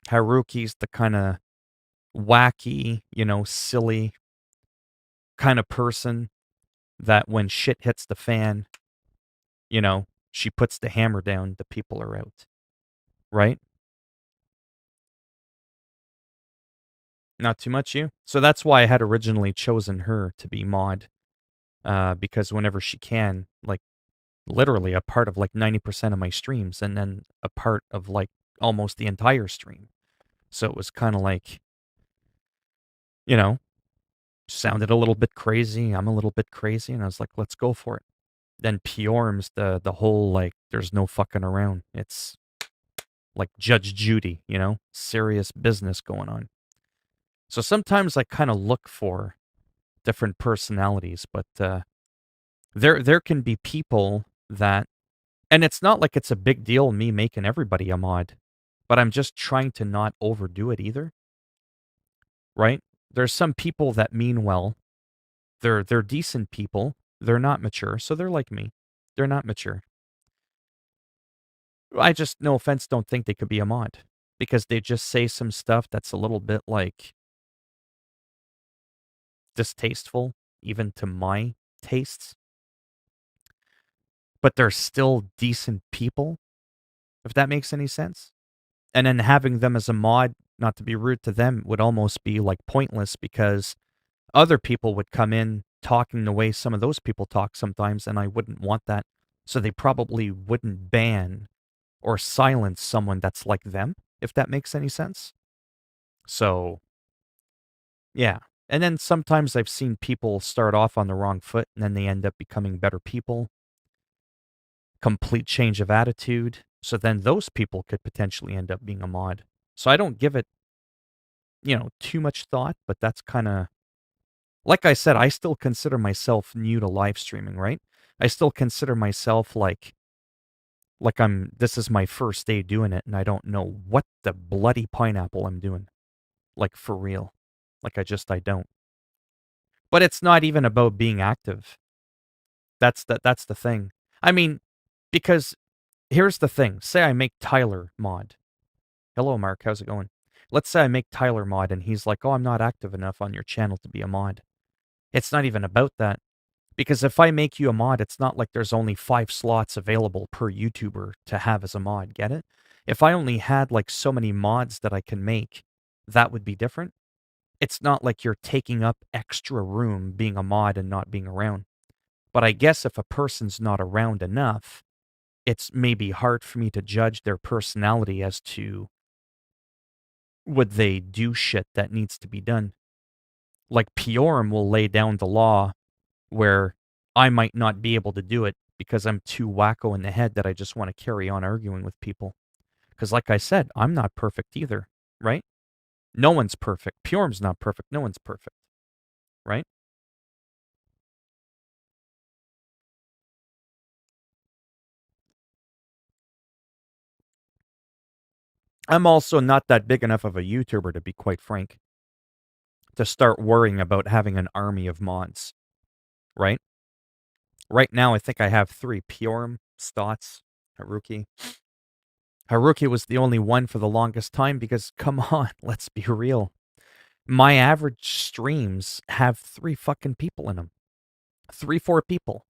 Haruki's the kind of wacky, silly kind of person that when shit hits the fan, she puts the hammer down, the people are out. Right? Not too much, you? So that's why I had originally chosen her to be mod. Because whenever she can, like, literally a part of like 90% of my streams, and then a part of like almost the entire stream. So it was kind of like, you know, sounded a little bit crazy. I'm a little bit crazy. And I was like, let's go for it. Then Pjorm's the whole, like, there's no fucking around. It's like Judge Judy, serious business going on. So sometimes I kind of look for different personalities, but there can be people that, and it's not like it's a big deal me making everybody a mod, but I'm just trying to not overdo it either, right? There's some people that mean well. They're decent people. They're not mature, so they're like me. They're not mature. I just, no offense, don't think they could be a mod because they just say some stuff that's a little bit like distasteful, even to my tastes. But they're still decent people, if that makes any sense. And then having them as a mod, not to be rude to them, would almost be like pointless because other people would come in talking the way some of those people talk sometimes, and I wouldn't want that. So they probably wouldn't ban or silence someone that's like them, if that makes any sense. So, yeah. And then sometimes I've seen people start off on the wrong foot and then they end up becoming better people. Complete change of attitude. So then those people could potentially end up being a mod. So I don't give it, too much thought, but that's kind of, like I said, I still consider myself new to live streaming, right? I still consider myself like this is my first day doing it and I don't know what the bloody pineapple I'm doing. Like for real. Like I don't. But it's not even about being active. That's the thing. I mean, because here's the thing. Say I make Tyler mod. Hello, Mark. How's it going? Let's say I make Tyler mod and he's like, oh, I'm not active enough on your channel to be a mod. It's not even about that. Because if I make you a mod, it's not like there's only 5 slots available per YouTuber to have as a mod. Get it? If I only had like so many mods that I can make, that would be different. It's not like you're taking up extra room being a mod and not being around. But I guess if a person's not around enough, it's maybe hard for me to judge their personality as to would they do shit that needs to be done. Like Piorum will lay down the law where I might not be able to do it because I'm too wacko in the head that I just want to carry on arguing with people. Because like I said, I'm not perfect either, right? No one's perfect. Purum's not perfect. No one's perfect, right? I'm also not that big enough of a YouTuber, to be quite frank, to start worrying about having an army of mods, right? Right now, I think I have 3: Piorum, Stotts, Haruki. Haruki was the only one for the longest time because, come on, let's be real. My average streams have 3 fucking people in them. 3, 4 people.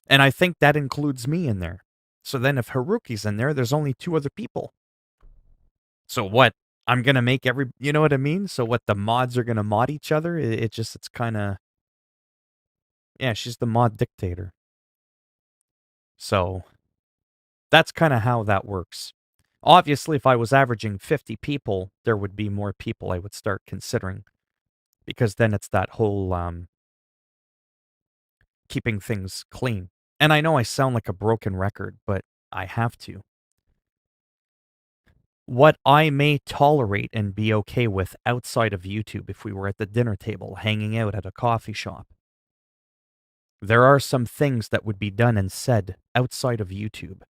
And I think that includes me in there. So then if Haruki's in there, there's only 2 other people. So what? I'm going to make you know what I mean? So what, the mods are going to mod each other? It's kind of, yeah, she's the mod dictator. So that's kind of how that works. Obviously, if I was averaging 50 people, there would be more people I would start considering. Because then it's that whole keeping things clean. And I know I sound like a broken record, but I have to. What I may tolerate and be okay with outside of YouTube if we were at the dinner table hanging out at a coffee shop. There are some things that would be done and said outside of YouTube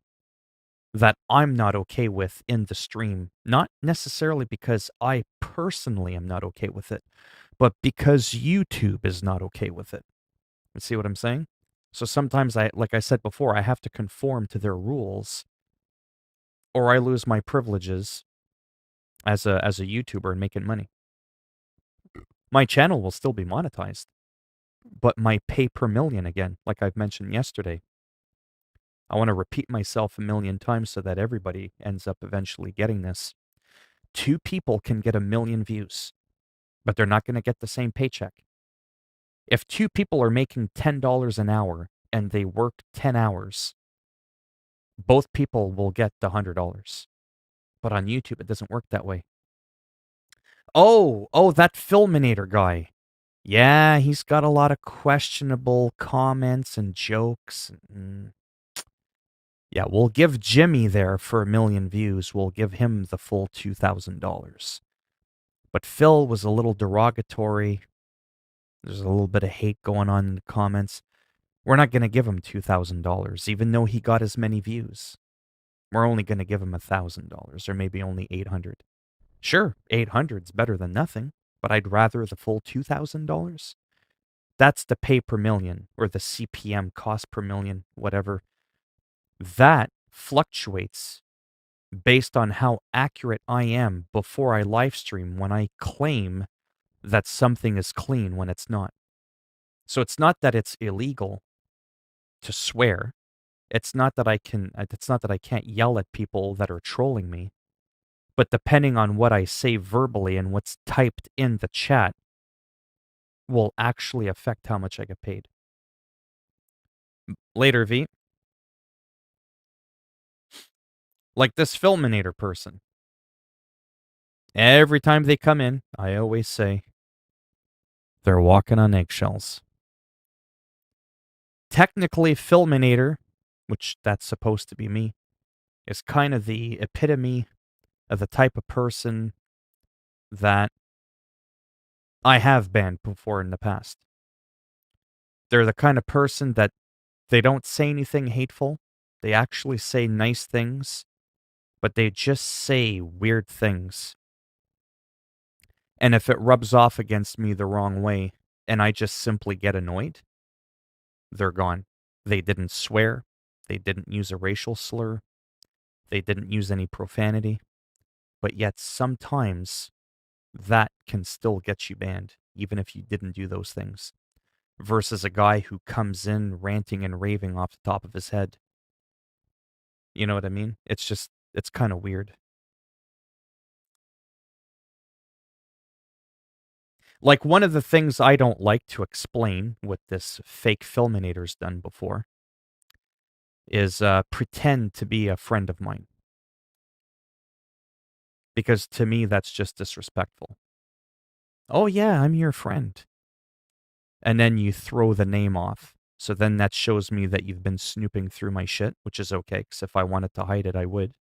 that I'm not okay with in the stream, not necessarily because I personally am not okay with it, but because YouTube is not okay with it. You see what I'm saying? So sometimes like I said before, I have to conform to their rules or I lose my privileges as a YouTuber and making money. My channel will still be monetized, but my pay per million again, like I've mentioned yesterday. I want to repeat myself a million times so that everybody ends up eventually getting this. 2 people can get 1 million views, but they're not going to get the same paycheck. If 2 people are making $10 an hour and they work 10 hours, both people will get the $100. But on YouTube, it doesn't work that way. Oh, that Philminator guy. Yeah, he's got a lot of questionable comments and jokes. Yeah, we'll give Jimmy there for 1,000,000 views. We'll give him the full $2,000. But Phil was a little derogatory. There's a little bit of hate going on in the comments. We're not going to give him $2,000, even though he got as many views. We're only going to give him $1,000, or maybe only 800. Sure, 800's better than nothing, but I'd rather the full $2,000. That's the pay per million, or the CPM, cost per million, whatever. That fluctuates based on how accurate I am before I live stream when I claim that something is clean when it's not. So it's not that it's illegal to swear. It's not that I can't yell at people that are trolling me. But depending on what I say verbally and what's typed in the chat will actually affect how much I get paid. Later, V. Like this Philminator person. Every time they come in, I always say, they're walking on eggshells. Technically, Philminator, which that's supposed to be me, is kind of the epitome of the type of person that I have banned before in the past. They're the kind of person that they don't say anything hateful. They actually say nice things, but they just say weird things. And if it rubs off against me the wrong way and I just simply get annoyed, they're gone. They didn't swear. They didn't use a racial slur. They didn't use any profanity. But yet sometimes that can still get you banned, even if you didn't do those things. Versus a guy who comes in ranting and raving off the top of his head. You know what I mean? It's kind of weird. Like, one of the things I don't like to explain, what this fake Filminator's done before, is pretend to be a friend of mine. Because to me, that's just disrespectful. Oh, yeah, I'm your friend. And then you throw the name off. So then that shows me that you've been snooping through my shit, which is okay, because if I wanted to hide it, I would.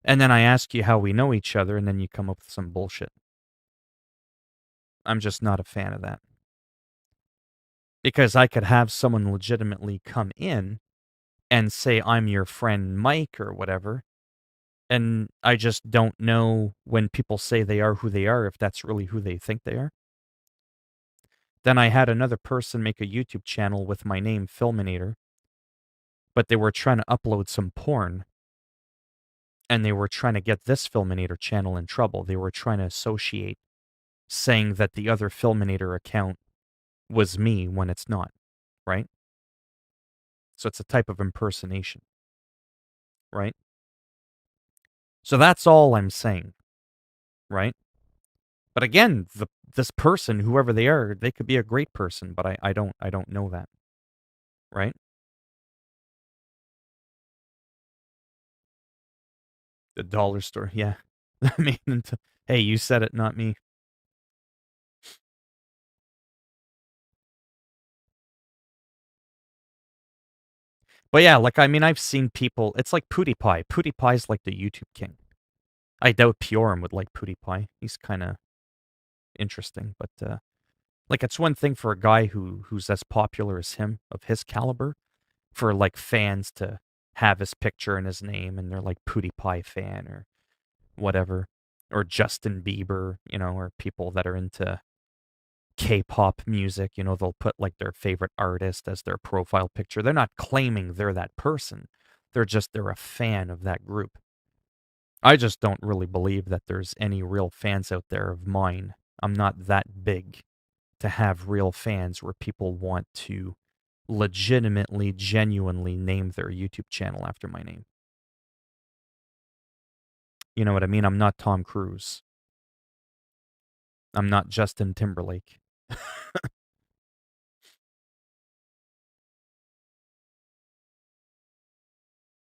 And then I ask you how we know each other, and then you come up with some bullshit. I'm just not a fan of that. Because I could have someone legitimately come in and say, I'm your friend Mike or whatever. And I just don't know when people say they are who they are, if that's really who they think they are. Then I had another person make a YouTube channel with my name, Philminator, but they were trying to upload some porn. And they were trying to get this Philminator channel in trouble. They were trying to associate, saying that the other Philminator account was me when it's not, right? So it's a type of impersonation, right? So that's all I'm saying, right? But again, this person, whoever they are, they could be a great person, but I don't know that, right? The dollar store, yeah. I mean, hey, you said it, not me. But yeah, like, I mean, I've seen people, it's like PewDiePie. PewDiePie's like the YouTube king. I doubt Piorum would like PewDiePie. He's kind of interesting, but like, it's one thing for a guy who's as popular as him, of his caliber, for like fans to have his picture and his name, and they're like PewDiePie fan or whatever, or Justin Bieber, or people that are into K-pop music. They'll put like their favorite artist as their profile picture. They're not claiming they're that person. They're a fan of that group. I just don't really believe that there's any real fans out there of mine. I'm not that big to have real fans where people want to legitimately, genuinely name their YouTube channel after my name. You know what I mean? I'm not Tom Cruise. I'm not Justin Timberlake.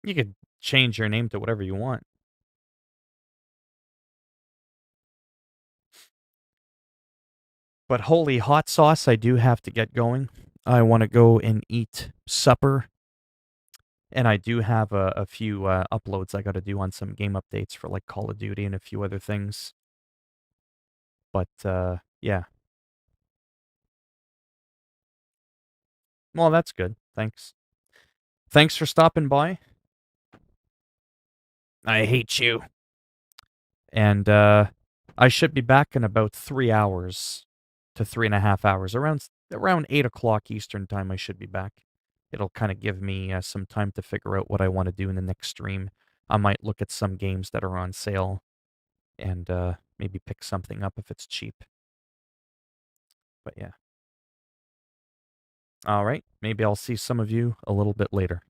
You could change your name to whatever you want. But holy hot sauce, I do have to get going. I want to go and eat supper. And I do have a few uploads I got to do on some game updates for like Call of Duty and a few other things. But yeah. Well, that's good. Thanks. Thanks for stopping by. I hate you. And I should be back in about 3 hours to 3.5 hours. Around 8 o'clock Eastern time, I should be back. It'll kind of give me some time to figure out what I want to do in the next stream. I might look at some games that are on sale and maybe pick something up if it's cheap. But yeah. All right. Maybe I'll see some of you a little bit later.